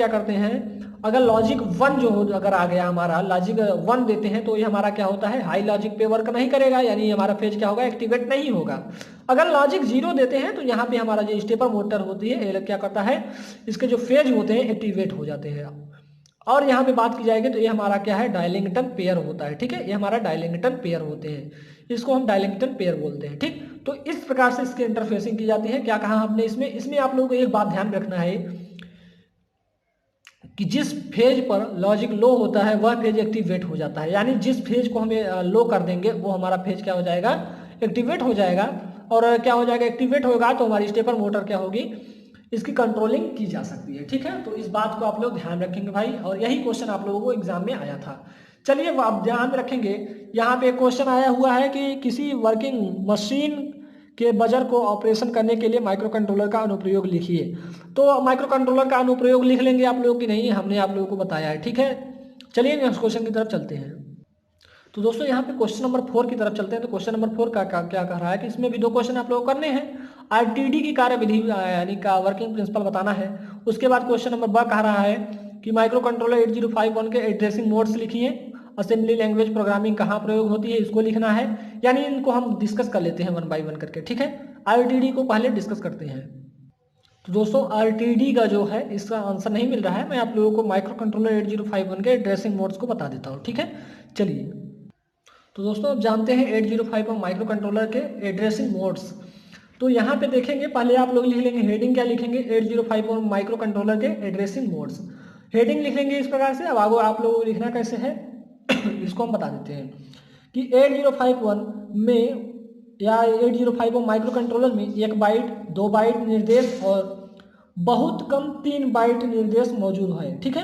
करते हैं, अगर लॉजिक 1 जो अगर आ गया हमारा, लॉजिक 1 देते हैं तो ये हमारा क्या होता है, हाई लॉजिक पे वर्क नहीं करेगा, यानी हमारा फेज क्या होगा, एक्टिवेट नहीं होगा। अगर लॉजिक 0 देते हैं तो यहाँ पे हमारा जो स्टेपर मोटर होती है ये क्या करता है, इसके जो फेज होते हैं एक्टिवेट हो जाते हैं। और यहाँ पे बात की जाएगी तो ये हमारा क्या है, डायलिंगटन पेयर होता है, ठीक है। ये हमारा डायलिंगटन पेयर होते हैं, इसको हम डायलिंगटन पेयर बोलते हैं, ठीक। तो इस प्रकार से इसकी इंटरफेसिंग की जाती है। क्या कहा हमने इसमें आप लोगों को एक बात ध्यान रखना है कि जिस फेज पर लॉजिक लो होता है वह फेज एक्टिवेट हो जाता है, यानी जिस फेज को हमें लो कर देंगे वो हमारा फेज क्या हो जाएगा, एक्टिवेट हो जाएगा। और क्या हो जाएगा, एक्टिवेट होगा तो हमारी स्टेपर मोटर क्या होगी, इसकी कंट्रोलिंग की जा सकती है, ठीक है। तो इस बात को आप लोग ध्यान रखेंगे भाई, और यही क्वेश्चन आप लोगों को एग्जाम में आया था। चलिए वो आप ध्यान रखेंगे, यहाँ पे क्वेश्चन आया हुआ है कि किसी वर्किंग मशीन के बजर को ऑपरेशन करने के लिए माइक्रो कंट्रोलर का अनुप्रयोग लिखिए। तो माइक्रो कंट्रोलर का अनुप्रयोग लिख लेंगे आप लोग कि नहीं, हमने आप लोगों को बताया है, ठीक है। चलिए नेक्स्ट क्वेश्चन की तरफ चलते हैं। तो दोस्तों यहाँ पे क्वेश्चन नंबर 4 की तरफ चलते हैं। तो क्वेश्चन नंबर 4 का क्या कह रहा है कि इसमें भी 2 क्वेश्चन आप लोग को करने हैं, RTD की कार्यविधि यानी का वर्किंग प्रिंसिपल बताना है। उसके बाद क्वेश्चन नंबर 2 कह रहा है कि माइक्रो कंट्रोलर 8051 के एड्रेसिंग मोड्स लिखिए, असेंबली लैंग्वेज प्रोग्रामिंग कहाँ प्रयोग होती है इसको लिखना है। यानी इनको हम डिस्कस कर लेते हैं 1 बाय 1 करके, ठीक है। RTD को पहले डिस्कस करते हैं। तो दोस्तों RTD का जो है इसका आंसर नहीं मिल रहा है, मैं आप लोगों को माइक्रो कंट्रोलर 8051 के एड्रेसिंग मोड्स को बता देता हूँ, ठीक है। चलिए तो दोस्तों अब जानते हैं 8051 माइक्रो कंट्रोलर के एड्रेसिंग मोड्स। तो यहाँ पे देखेंगे, पहले आप लोग लिख लेंगे हेडिंग, क्या लिखेंगे, 8051 माइक्रो कंट्रोलर के एड्रेसिंग मोड्स। हेडिंग लिख लेंगे इस प्रकार से। अब आगे आप लोगों को लिखना कैसे है इसको हम बता देते हैं कि 8051 में या 8051 माइक्रो कंट्रोलर में 1 बाइट 2 बाइट निर्देश और बहुत कम 3 बाइट निर्देश मौजूद है, ठीक है।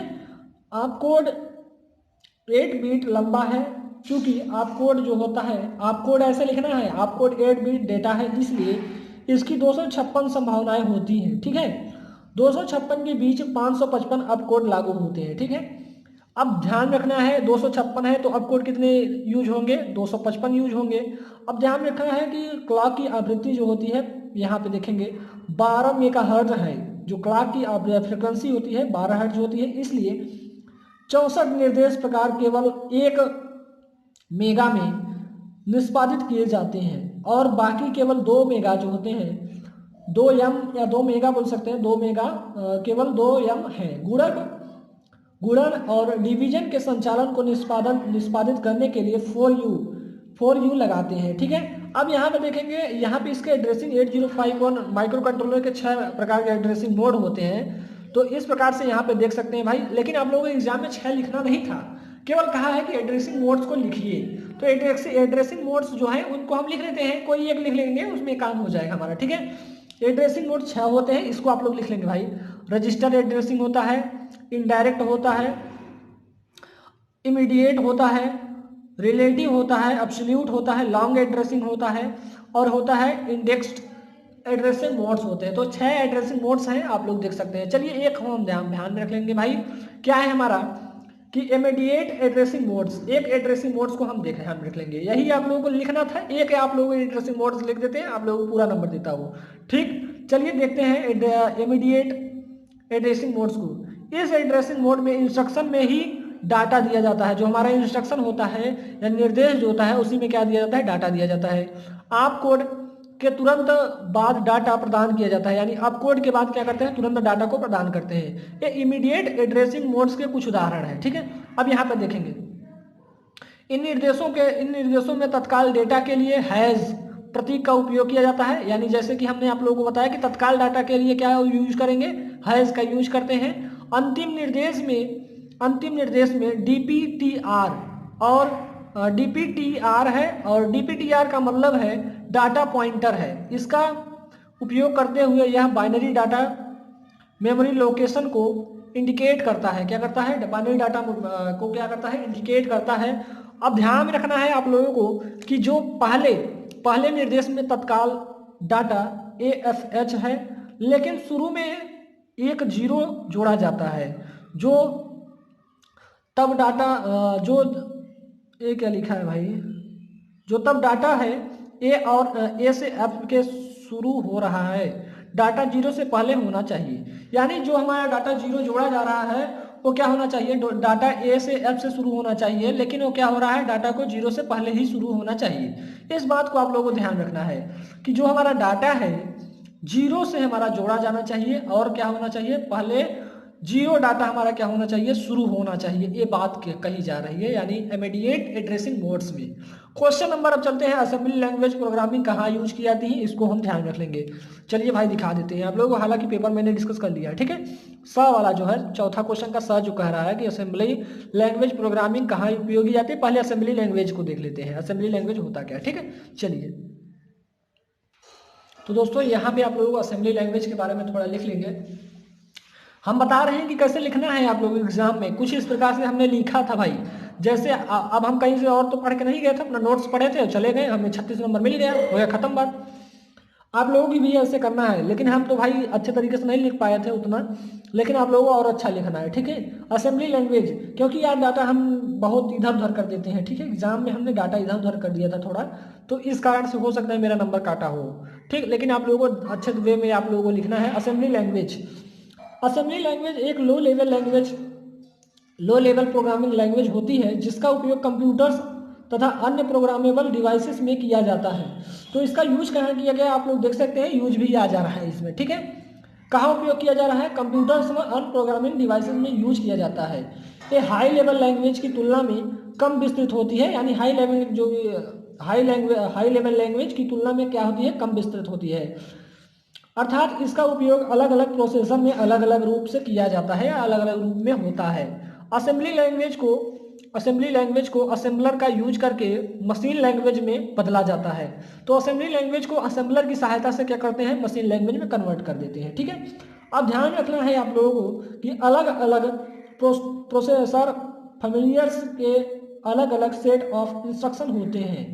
आप कोड 8 बिट लंबा है, क्योंकि आप कोड जो होता है, आप कोड ऐसे लिखना है, आप कोड 8 बिट डेटा है, इसलिए इसकी 256 संभावनाएं होती हैं, ठीक है। 256 के बीच 555 अब कोड लागू होते हैं, ठीक है। अब ध्यान रखना है 256 है तो अब कोड कितने यूज होंगे, 255 यूज होंगे। अब ध्यान रखना है कि क्लॉक की आवृत्ति जो होती है, यहाँ पे देखेंगे 12 मेगाहर्ट्ज है, जो क्लॉक की फ्रिक्वेंसी होती है 12 हर्ट्ज होती है, इसलिए 64 निर्देश प्रकार केवल 1 मेगा में निष्पादित किए जाते हैं और बाकी केवल 2 मेगा जो होते हैं, 2M या 2 मेगा बोल सकते हैं, 2 मेगा केवल 2M है। गुणन और डिवीजन के संचालन को निष्पादित करने के लिए 4U लगाते हैं, ठीक है। अब यहाँ पे देखेंगे, यहाँ पे इसके एड्रेसिंग 8051 माइक्रो कंट्रोलर के 6 प्रकार के एड्रेसिंग मोड होते हैं। तो इस प्रकार से यहाँ पे देख सकते हैं भाई, लेकिन आप लोगों को एग्जाम में 6 लिखना नहीं था, केवल कहा है कि एड्रेसिंग मोड्स को लिखिए। तो एड्रेसिंग मोड्स जो है उनको हम लिख लेते हैं, कोई एक लिख लेंगे उसमें काम हो जाएगा हमारा, ठीक है। एड्रेसिंग मोड 6 होते हैं, इसको आप लोग लिख लेंगे भाई। रजिस्टर एड्रेसिंग होता है, इनडायरेक्ट होता है, इमीडिएट होता है, रिलेटिव होता है, एब्सोल्यूट होता है, लॉन्ग एड्रेसिंग होता है और होता है इंडेक्स्ड एड्रेसिंग मोड्स होते हैं। तो 6 एड्रेसिंग मोड्स हैं, आप लोग देख सकते हैं। चलिए एक हम ध्यान रख लेंगे भाई, क्या है हमारा कि इमीडिएट एड्रेसिंग मोड्स, एक एड्रेसिंग मोड्स को हम देख लेंगे, यही आप लोगों को लिखना था। एक आप लोगों को एड्रेसिंग मोड्स लिख देते हैं, आप लोगों को पूरा नंबर देता हो। ठीक, चलिए देखते हैं इमीडिएट एड्रेसिंग मोड्स को। इस एड्रेसिंग मोड में इंस्ट्रक्शन में ही डाटा दिया जाता है, जो हमारा इंस्ट्रक्शन होता है या निर्देश जो होता है उसी में क्या दिया जाता है, डाटा दिया जाता है। आप कोड के तुरंत बाद डाटा प्रदान किया जाता है, यानी आप कोड के बाद क्या करते हैं, तुरंत डाटा को प्रदान करते हैं। ये इमीडिएट एड्रेसिंग मोड्स के कुछ उदाहरण हैं। ठीक है, अब यहाँ पर देखेंगे इन निर्देशों में तत्काल डेटा के लिए हैज प्रतीक का उपयोग किया जाता है, यानी जैसे कि हमने आप लोगों को बताया कि तत्काल डाटा के लिए क्या यूज करेंगे, हैज का यूज करते हैं। अंतिम निर्देश में DPTR और DPTR है, और DPTR का मतलब है डाटा पॉइंटर है। इसका उपयोग करते हुए यह बाइनरी डाटा मेमोरी लोकेशन को इंडिकेट करता है। क्या करता है, बाइनरी डाटा को क्या करता है, इंडिकेट करता है। अब ध्यान में रखना है आप लोगों को कि जो पहले निर्देश में तत्काल डाटा ASH है, लेकिन शुरू में एक 0 जोड़ा जाता है, जो तब डाटा जो ये क्या लिखा है भाई, जो तब डाटा है A से F के शुरू हो रहा है, डाटा 0 से पहले होना चाहिए। यानी जो हमारा डाटा 0 जोड़ा जा रहा है वो क्या होना चाहिए, डाटा A से F से शुरू होना चाहिए, लेकिन वो क्या हो रहा है, डाटा को 0 से पहले ही शुरू होना चाहिए। इस बात को आप लोगों को ध्यान रखना है कि जो हमारा डाटा है 0 से हमारा जोड़ा जाना चाहिए, और क्या होना चाहिए, पहले 0 डाटा हमारा क्या होना चाहिए, शुरू होना चाहिए। ये बात कही जा रही है, यानी इमीडिएट एड्रेसिंग मोड्स में। क्वेश्चन नंबर अब चलते हैं, असेंबली लैंग्वेज प्रोग्रामिंग कहाँ यूज की जाती है, इसको हम ध्यान रख लेंगे। चलिए भाई दिखा देते हैं आप लोगों को, हालांकि पेपर मैंने डिस्कस कर लिया है। ठीक है, स वाला जो है चौथा क्वेश्चन का स जो कह रहा है कि असेंबली लैंग्वेज प्रोग्रामिंग कहाँ उपयोगी जाती है। पहले असेंबली लैंग्वेज को देख लेते हैं, असेंबली लैंग्वेज होता क्या है। ठीक है, चलिए तो दोस्तों यहाँ पे आप लोगों को असेंबली लैंग्वेज के बारे में थोड़ा लिख लेंगे। हम बता रहे हैं कि कैसे लिखना है आप लोगों को एग्जाम में, कुछ इस प्रकार से हमने लिखा था भाई। जैसे अब हम कहीं से और तो पढ़ के नहीं गए थे, अपना नोट्स पढ़े थे और चले गए, हमें 36 नंबर मिल गया, हो गया खत्म बात। आप लोगों की भी ऐसे करना है, लेकिन हम तो भाई अच्छे तरीके से नहीं लिख पाए थे उतना, लेकिन आप लोगों को और अच्छा लिखना है। ठीक है, असेंबली लैंग्वेज, क्योंकि यार डाटा हम बहुत इधर उधर कर देते हैं। ठीक है, एग्जाम में हमने डाटा इधर उधर कर दिया था थोड़ा, तो इस कारण से हो सकता है मेरा नंबर काटा हो। ठीक, लेकिन आप लोगों को अच्छे वे में आप लोगों को लिखना है। असेंबली लैंग्वेज, असेंबली लैंग्वेज एक लो लेवल प्रोग्रामिंग लैंग्वेज होती है जिसका उपयोग कंप्यूटर्स तथा अन्य प्रोग्रामेबल डिवाइसेस में किया जाता है। तो इसका यूज कहाँ किया गया, आप लोग देख सकते हैं, यूज भी आ जा रहा है इसमें। ठीक है, कहाँ उपयोग किया जा रहा है, कंप्यूटर्स में अन्य प्रोग्रामिंग डिवाइसेस में यूज किया जाता है। ये हाई लेवल लैंग्वेज की तुलना में कम विस्तृत होती है, यानी हाई लेवल लैंग्वेज की तुलना में क्या होती है, कम विस्तृत होती है। अर्थात इसका उपयोग अलग अलग प्रोसेसर में अलग अलग रूप से किया जाता है, अलग अलग रूप में होता है। असेंबली लैंग्वेज को असेंबलर का यूज करके मशीन लैंग्वेज में बदला जाता है। तो असेंबली लैंग्वेज को असेंबलर की सहायता से क्या करते हैं, मशीन लैंग्वेज में कन्वर्ट कर देते हैं। ठीक है, अब ध्यान रखना है आप लोगों को कि अलग अलग प्रोसेसर फैमिलियर्स के अलग अलग सेट ऑफ इंस्ट्रक्शन होते हैं,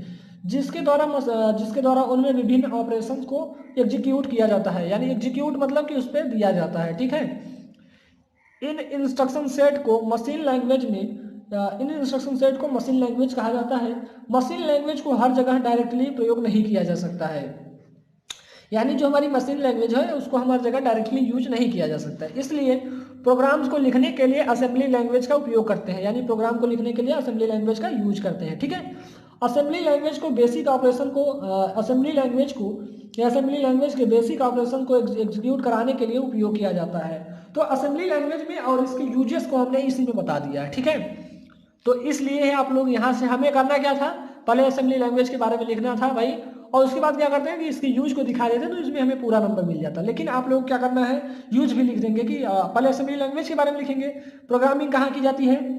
जिसके द्वारा उनमें विभिन्न ऑपरेशंस को एग्जीक्यूट किया जाता है। यानी एग्जीक्यूट मतलब कि उस पर दिया जाता है। ठीक है, इन इंस्ट्रक्शन सेट को मशीन लैंग्वेज कहा जाता है। मशीन लैंग्वेज को हर जगह डायरेक्टली प्रयोग नहीं किया जा सकता है, यानी जो हमारी मशीन लैंग्वेज है उसको हम हर जगह डायरेक्टली यूज नहीं किया जा सकता है। इसलिए प्रोग्राम्स को लिखने के लिए असेंबली लैंग्वेज का उपयोग करते हैं, यानी प्रोग्राम को लिखने के लिए असेंबली लैंग्वेज का यूज करते हैं। ठीक है, असेंबली लैंग्वेज के बेसिक ऑपरेशन को एग्जीक्यूट कराने के लिए उपयोग किया जाता है। तो असेंबली लैंग्वेज में और इसके यूजेस को हमने इसी में बता दिया है। ठीक है, तो इसलिए आप लोग यहाँ से हमें करना क्या था, पहले असेंबली लैंग्वेज के बारे में लिखना था भाई, और उसके बाद क्या करते हैं कि इसकी यूज को दिखा देते हैं, तो इसमें हमें पूरा नंबर मिल जाता है। लेकिन आप लोग क्या करना है, यूज भी लिख देंगे कि पहले असेंबली लैंग्वेज के बारे में लिखेंगे, प्रोग्रामिंग कहाँ की जाती है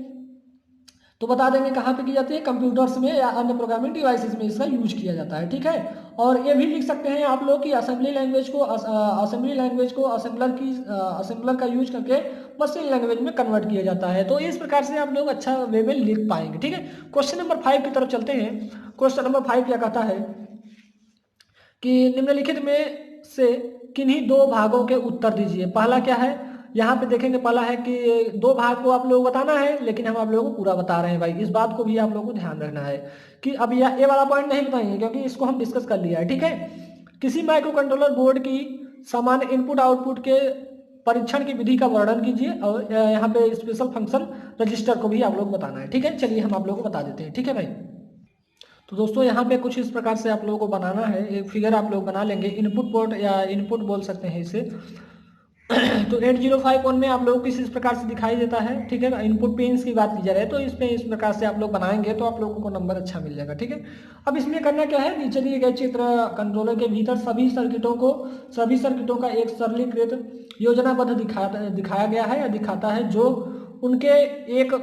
तो बता देंगे कहाँ पे की जाती है, कंप्यूटर्स में या अन्य प्रोग्रामिंग डिवाइसेस में इसका यूज किया जाता है। ठीक है, और ये भी लिख सकते हैं आप लोग कि असेंबली लैंग्वेज को असेंबलर का यूज करके मशीन लैंग्वेज में कन्वर्ट किया जाता है। तो इस प्रकार से आप लोग अच्छा वे में लिख पाएंगे। ठीक है, क्वेश्चन नंबर 5 की तरफ चलते हैं। क्वेश्चन नंबर 5 क्या कहता है कि निम्नलिखित में से किन्हीं दो भागों के उत्तर दीजिए। पहला क्या है, यहाँ पे देखेंगे पहला है कि 2 भाग को आप लोगों को बताना है, लेकिन हम आप लोगों को पूरा बता रहे हैं भाई, इस बात को भी आप लोगों को ध्यान रखना है कि अब ये वाला पॉइंट नहीं बताएंगे क्योंकि इसको हम डिस्कस कर लिया है, ठीक है। किसी माइक्रो कंट्रोलर बोर्ड की सामान्य इनपुट आउटपुट के परीक्षण की विधि का वर्णन कीजिए, और यहाँ पे स्पेशल फंक्शन रजिस्टर को भी आप लोग बताना है, ठीक है। चलिए हम आप लोगों को बता देते हैं, ठीक है भाई। तो दोस्तों यहाँ पे कुछ इस प्रकार से आप लोगों को बनाना है, एक फिगर आप लोग बना लेंगे, इनपुट पोर्ट या इनपुट बोल सकते हैं इसे। तो 8051 में आप लोगों को इस प्रकार से दिखाई देता है, ठीक है। इनपुट पिन्स की बात की जा रही है तो इसमें इस प्रकार से आप लोग बनाएंगे तो आप लोगों को नंबर अच्छा मिल जाएगा, ठीक है। अब इसमें करना क्या है, नीचे दिए गए चित्र कंट्रोलर के भीतर सभी सर्किटों का एक सरलीकृत योजनाबद्ध दिखाया गया है या दिखाता है जो उनके एक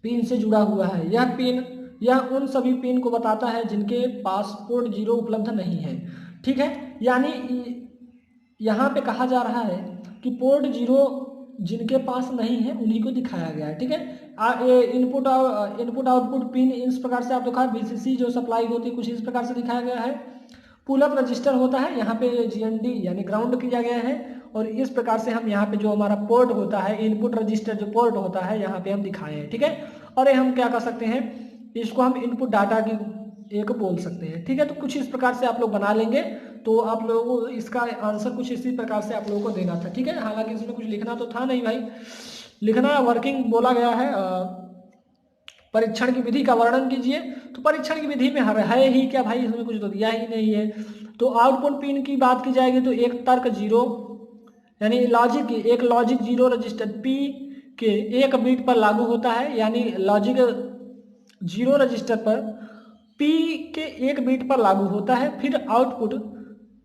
पिन से जुड़ा हुआ है। यह उन सभी पिन को बताता है जिनके पास पोर्ट 0 उपलब्ध नहीं है, ठीक है। यानी यहाँ पे कहा जा रहा है कि पोर्ट 0 जिनके पास नहीं है उन्हीं को दिखाया गया है, ठीक है। इनपुट आउटपुट पिन इस प्रकार से आप देखा, VCC जो सप्लाई होती है कुछ इस प्रकार से दिखाया गया है। पुल अप रजिस्टर होता है, यहाँ पे GND यानी ग्राउंड किया गया है, और इस प्रकार से हम यहाँ पे जो हमारा पोर्ट होता है, इनपुट रजिस्टर जो पोर्ट होता है यहाँ पे हम दिखाए हैं, ठीक है। और ये हम क्या कर सकते हैं, इसको हम इनपुट डाटा की एक बोल सकते हैं, ठीक है। तो कुछ इस प्रकार से आप लोग बना लेंगे तो आप लोगों को इसका आंसर कुछ इसी प्रकार से आप लोगों को देना था, ठीक है। हालांकि इसमें कुछ लिखना तो था नहीं भाई, लिखना वर्किंग बोला गया है। परीक्षण की विधि का वर्णन कीजिए, तो परीक्षण की विधि में है ही क्या भाई, इसमें कुछ तो दिया ही नहीं है। तो आउटपुट पिन की बात की जाएगी तो एक तर्क 0 यानी एक लॉजिक 0 रजिस्टर P के 1 बीट पर लागू होता है, यानी लॉजिक 0 रजिस्टर पर P के 1 बीट पर लागू होता है। फिर आउटपुट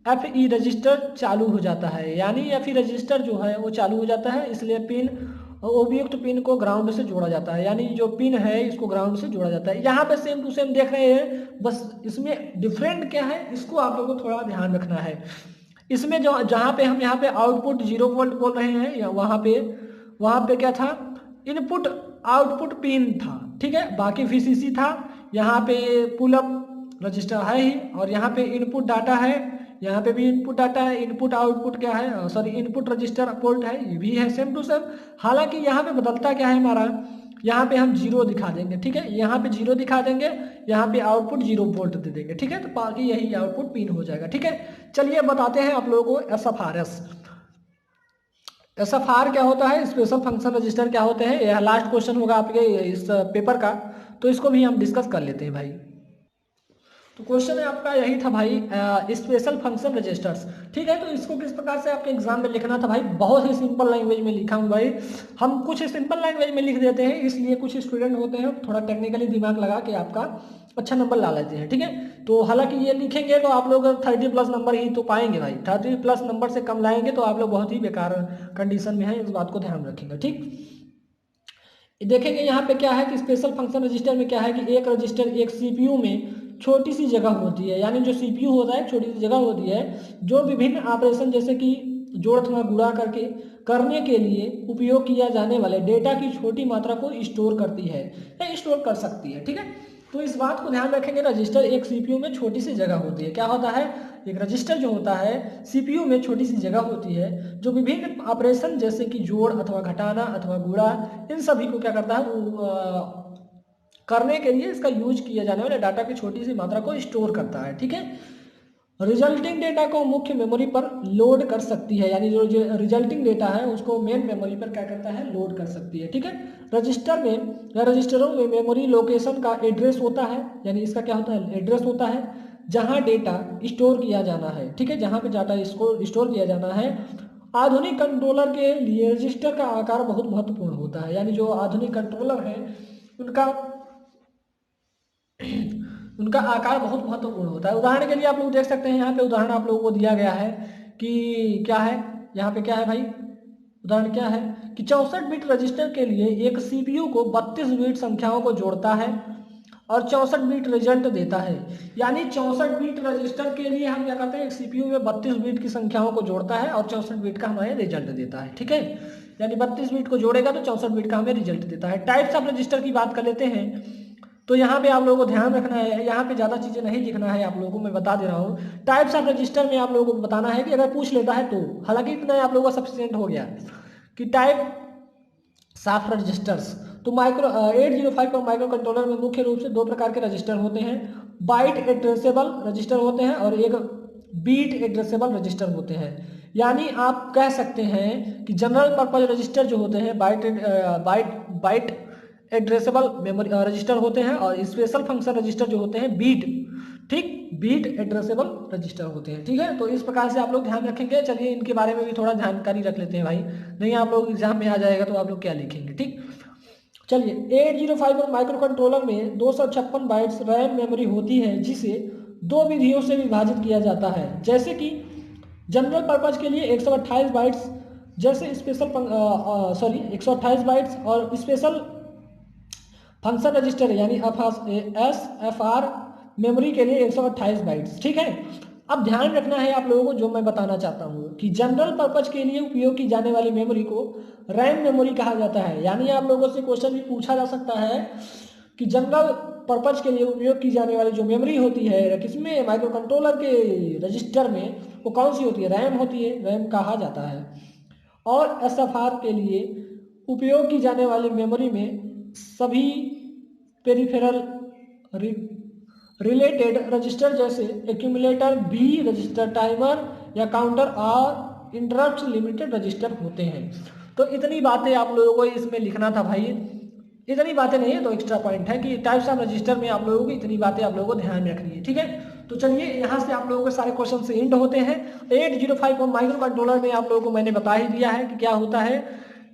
FE रजिस्टर चालू हो जाता है, यानी FE रजिस्टर जो है वो चालू हो जाता है, इसलिए पिन उपयुक्त पिन को ग्राउंड से जोड़ा जाता है, यानी जो पिन है इसको ग्राउंड से जोड़ा जाता है। यहाँ पे सेम टू सेम देख रहे हैं, बस इसमें डिफरेंट क्या है इसको आप लोगों को थोड़ा ध्यान रखना है। इसमें जो जहाँ पे हम यहाँ पे आउटपुट 0 वोल्ट बोल रहे हैं, या वहाँ पे क्या था, इनपुट आउटपुट पिन था, ठीक है। बाकी VCC था, यहाँ पे पुल अप रजिस्टर है ही, और यहाँ पे इनपुट डाटा है, यहाँ पे भी इनपुट डाटा है। इनपुट आउटपुट क्या है, सॉरी इनपुट रजिस्टर पोर्ट है, ये भी है सेम टू सेम। हालांकि यहाँ पे बदलता क्या है हमारा, यहाँ पे हम 0 दिखा देंगे, ठीक है। यहाँ पे 0 दिखा देंगे, यहाँ पे आउटपुट 0 वोल्ट दे देंगे, ठीक है। तो बाकी यही आउटपुट पिन हो जाएगा, ठीक है। चलिए बताते हैं आप लोगों को SFRS। SFR क्या होता है, स्पेशल फंक्शन रजिस्टर क्या होते हैं, यह लास्ट क्वेश्चन होगा आपके इस पेपर का, तो इसको भी हम डिस्कस कर लेते हैं भाई। तो क्वेश्चन है आपका यही था भाई, स्पेशल फंक्शन रजिस्टर्स, ठीक है। तो इसको किस प्रकार से आपके एग्जाम में लिखना था भाई, बहुत ही सिंपल लैंग्वेज में लिखा हूँ भाई। हम कुछ सिंपल लैंग्वेज में लिख देते हैं, इसलिए कुछ स्टूडेंट होते हैं थोड़ा टेक्निकली दिमाग लगा के आपका अच्छा नंबर ला लेते हैं, ठीक है। तो हालांकि ये लिखेंगे तो आप लोग 30+ नंबर ही तो पाएंगे भाई, 30+ नंबर से कम लाएंगे तो आप लोग बहुत ही बेकार कंडीशन में है, इस बात को ध्यान रखेंगे, ठीक। देखेंगे यहाँ पे क्या है कि स्पेशल फंक्शन रजिस्टर में क्या है कि एक रजिस्टर एक CPU में छोटी सी जगह होती है, यानी जो CPU होता है छोटी सी जगह होती है, जो विभिन्न ऑपरेशन जैसे कि जोड़ अथवा गुणा करने के लिए उपयोग किया जाने वाले डेटा की छोटी मात्रा को स्टोर करती है या स्टोर कर सकती है, ठीक है। तो इस बात को ध्यान रखेंगे, रजिस्टर एक CPU में छोटी सी जगह होती है, क्या होता है, एक रजिस्टर जो होता है CPU में छोटी सी जगह होती है जो विभिन्न ऑपरेशन जैसे कि जोड़ अथवा घटाना अथवा गुणा इन सभी को क्या करता है करने के लिए इसका यूज किया जाने वाले डाटा की छोटी सी मात्रा को स्टोर करता है, ठीक है। रिजल्टिंग डेटा को मुख्य मेमोरी पर लोड कर सकती है, यानी जो रिजल्टिंग डेटा है उसको मेन मेमोरी पर क्या करता है, लोड कर सकती है, ठीक है। रजिस्टर में या रजिस्टरों में मेमोरी लोकेशन का एड्रेस होता है, यानी इसका क्या होता है, एड्रेस होता है जहां डेटा स्टोर किया जाना है, ठीक है, जहां पे डाटा इसको स्टोर किया जाना है। आधुनिक कंट्रोलर के लिए रजिस्टर का आकार बहुत महत्वपूर्ण होता है, यानी जो आधुनिक कंट्रोलर है उनका आकार बहुत महत्वपूर्ण होता है। उदाहरण के लिए आप लोग देख सकते हैं, यहाँ पे उदाहरण आप लोगों को दिया गया है कि क्या है, यहाँ पे क्या है भाई, उदाहरण क्या है कि 64 बिट रजिस्टर के लिए एक CPU को 32 बिट संख्याओं को जोड़ता है और 64 बिट रिजल्ट देता है, यानी 64 बिट रजिस्टर के लिए हम क्या करते हैं, एक CPU में 32 बिट की संख्याओं को जोड़ता है और 64 बिट का हमें रिजल्ट देता है, ठीक है। यानी 32 बिट को जोड़ेगा तो 64 बिट का हमें रिजल्ट देता है। टाइप्स ऑफ रजिस्टर की बात कर लेते हैं, तो यहाँ पे आप लोगों को ध्यान रखना है, यहाँ पे ज़्यादा चीज़ें नहीं लिखना है आप लोगों को, मैं बता दे रहा हूँ। टाइप्स ऑफ रजिस्टर में आप लोगों को बताना है कि अगर पूछ लेता है तो, हालांकि इतना आप लोगों का सफिशिएंट हो गया कि टाइप साफ रजिस्टर्स। तो माइक्रो 805 और माइक्रो कंट्रोलर में मुख्य रूप से दो प्रकार के रजिस्टर होते हैं, बाइट एड्रेसेबल रजिस्टर होते हैं और एक बीट एड्रेसेबल रजिस्टर होते हैं। यानी आप कह सकते हैं कि जनरल पर्पज रजिस्टर जो होते हैं बाइट एड्रेसेबल मेमोरी रजिस्टर होते हैं, और स्पेशल फंक्शन रजिस्टर जो होते हैं बीट, ठीक, बीट एड्रेसेबल रजिस्टर होते हैं। ठीक है, तो इस प्रकार से आप लोग ध्यान रखेंगे। चलिए इनके बारे में भी थोड़ा जानकारी रख लेते हैं भाई, नहीं आप लोग एग्जाम में आ जाएगा तो आप लोग क्या लिखेंगे। ठीक, चलिए 805 और माइक्रो कंट्रोलर में 256 बाइट्स रैम मेमोरी होती है, जिसे दो विधियों से विभाजित किया जाता है। जैसे कि जनरल पर्पज के लिए 128 बाइट्स, जैसे स्पेशल 128 बाइट्स, और स्पेशल फंक्शन रजिस्टर यानी SFR मेमोरी के लिए 128 बाइट्स। ठीक है, अब ध्यान रखना है आप लोगों को जो मैं बताना चाहता हूँ कि जनरल पर्पज के लिए उपयोग की जाने वाली मेमोरी को रैम मेमोरी कहा जाता है। यानी आप लोगों से क्वेश्चन भी पूछा जा सकता है कि जनरल पर्पज के लिए उपयोग की जाने वाली जो मेमोरी होती है किसमें, माइक्रो कंट्रोलर के रजिस्टर में, वो कौन सी होती है, रैम होती है, रैम कहा जाता है। और SFR के लिए उपयोग की जाने वाली मेमोरी में सभी पेरिफेरल रिलेटेड रजिस्टर जैसे एक्यूमुलेटर, बी रजिस्टर, टाइमर या काउंटर और इंटरप्ट लिमिटेड रजिस्टर होते हैं। तो इतनी बातें आप लोगों को इसमें लिखना था भाई, इतनी बातें नहीं है तो एक्स्ट्रा पॉइंट है कि टाइप्स ऑफ रजिस्टर में आप लोगों को इतनी बातें आप लोगों को ध्यान में रखनी है। ठीक है, तो चलिए यहाँ से आप लोगों के सारे क्वेश्चन से एंड होते हैं। 805 और माइक्रो कंट्रोलर में आप लोगों को मैंने बता ही दिया है कि क्या होता है,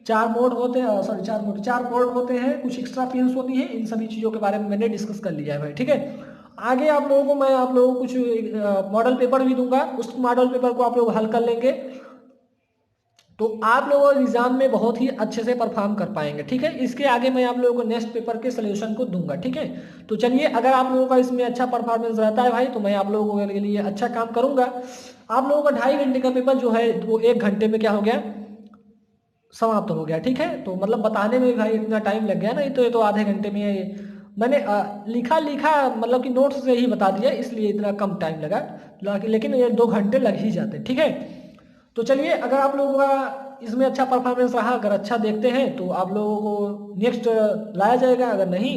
चार मोड होते हैं, चार पोर्ट होते हैं, कुछ एक्स्ट्रा पिन्स होती हैं, इन सभी चीज़ों के बारे में मैंने डिस्कस कर लिया है भाई। ठीक है, आगे आप लोगों को मैं आप लोगों को कुछ मॉडल पेपर भी दूंगा, उस मॉडल पेपर को आप लोग हल कर लेंगे तो आप लोग एग्जाम में बहुत ही अच्छे से परफॉर्म कर पाएंगे। ठीक है, इसके आगे मैं आप लोगों को नेक्स्ट पेपर के सोल्यूशन को दूंगा। ठीक है, तो चलिए अगर आप लोगों का इसमें अच्छा परफॉर्मेंस रहता है भाई तो मैं आप लोगों के लिए अच्छा काम करूंगा। आप लोगों का 2.5 घंटे का पेपर जो है वो 1 घंटे में क्या हो गया, समाप्त हो गया। ठीक है, तो मतलब बताने में भाई इतना टाइम लग गया ना, ये तो आधे घंटे में मैंने लिखा मतलब कि नोट्स से ही बता दिया, इसलिए इतना कम टाइम लगा, लेकिन ये 2 घंटे लग ही जाते। ठीक है, तो चलिए अगर आप लोगों का इसमें अच्छा परफॉर्मेंस रहा, अगर अच्छा देखते हैं तो आप लोगों को नेक्स्ट लाया जाएगा, अगर नहीं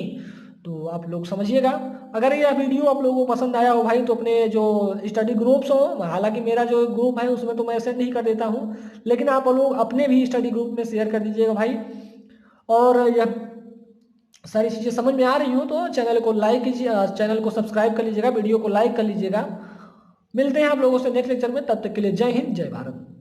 तो आप लोग समझिएगा। अगर यह वीडियो आप लोगों को पसंद आया हो भाई तो अपने जो स्टडी ग्रुप्स हो, हालांकि मेरा जो ग्रुप है उसमें तो मैं सेंड ही कर देता हूँ, लेकिन आप लोग अपने भी स्टडी ग्रुप में शेयर कर दीजिएगा भाई। और यह सारी चीज़ें समझ में आ रही हो तो चैनल को लाइक कीजिए, चैनल को सब्सक्राइब कर लीजिएगा, वीडियो को लाइक कर लीजिएगा। मिलते हैं आप लोगों से नेक्स्ट लेक्चर में, तब तक के लिए जय हिंद जय भारत।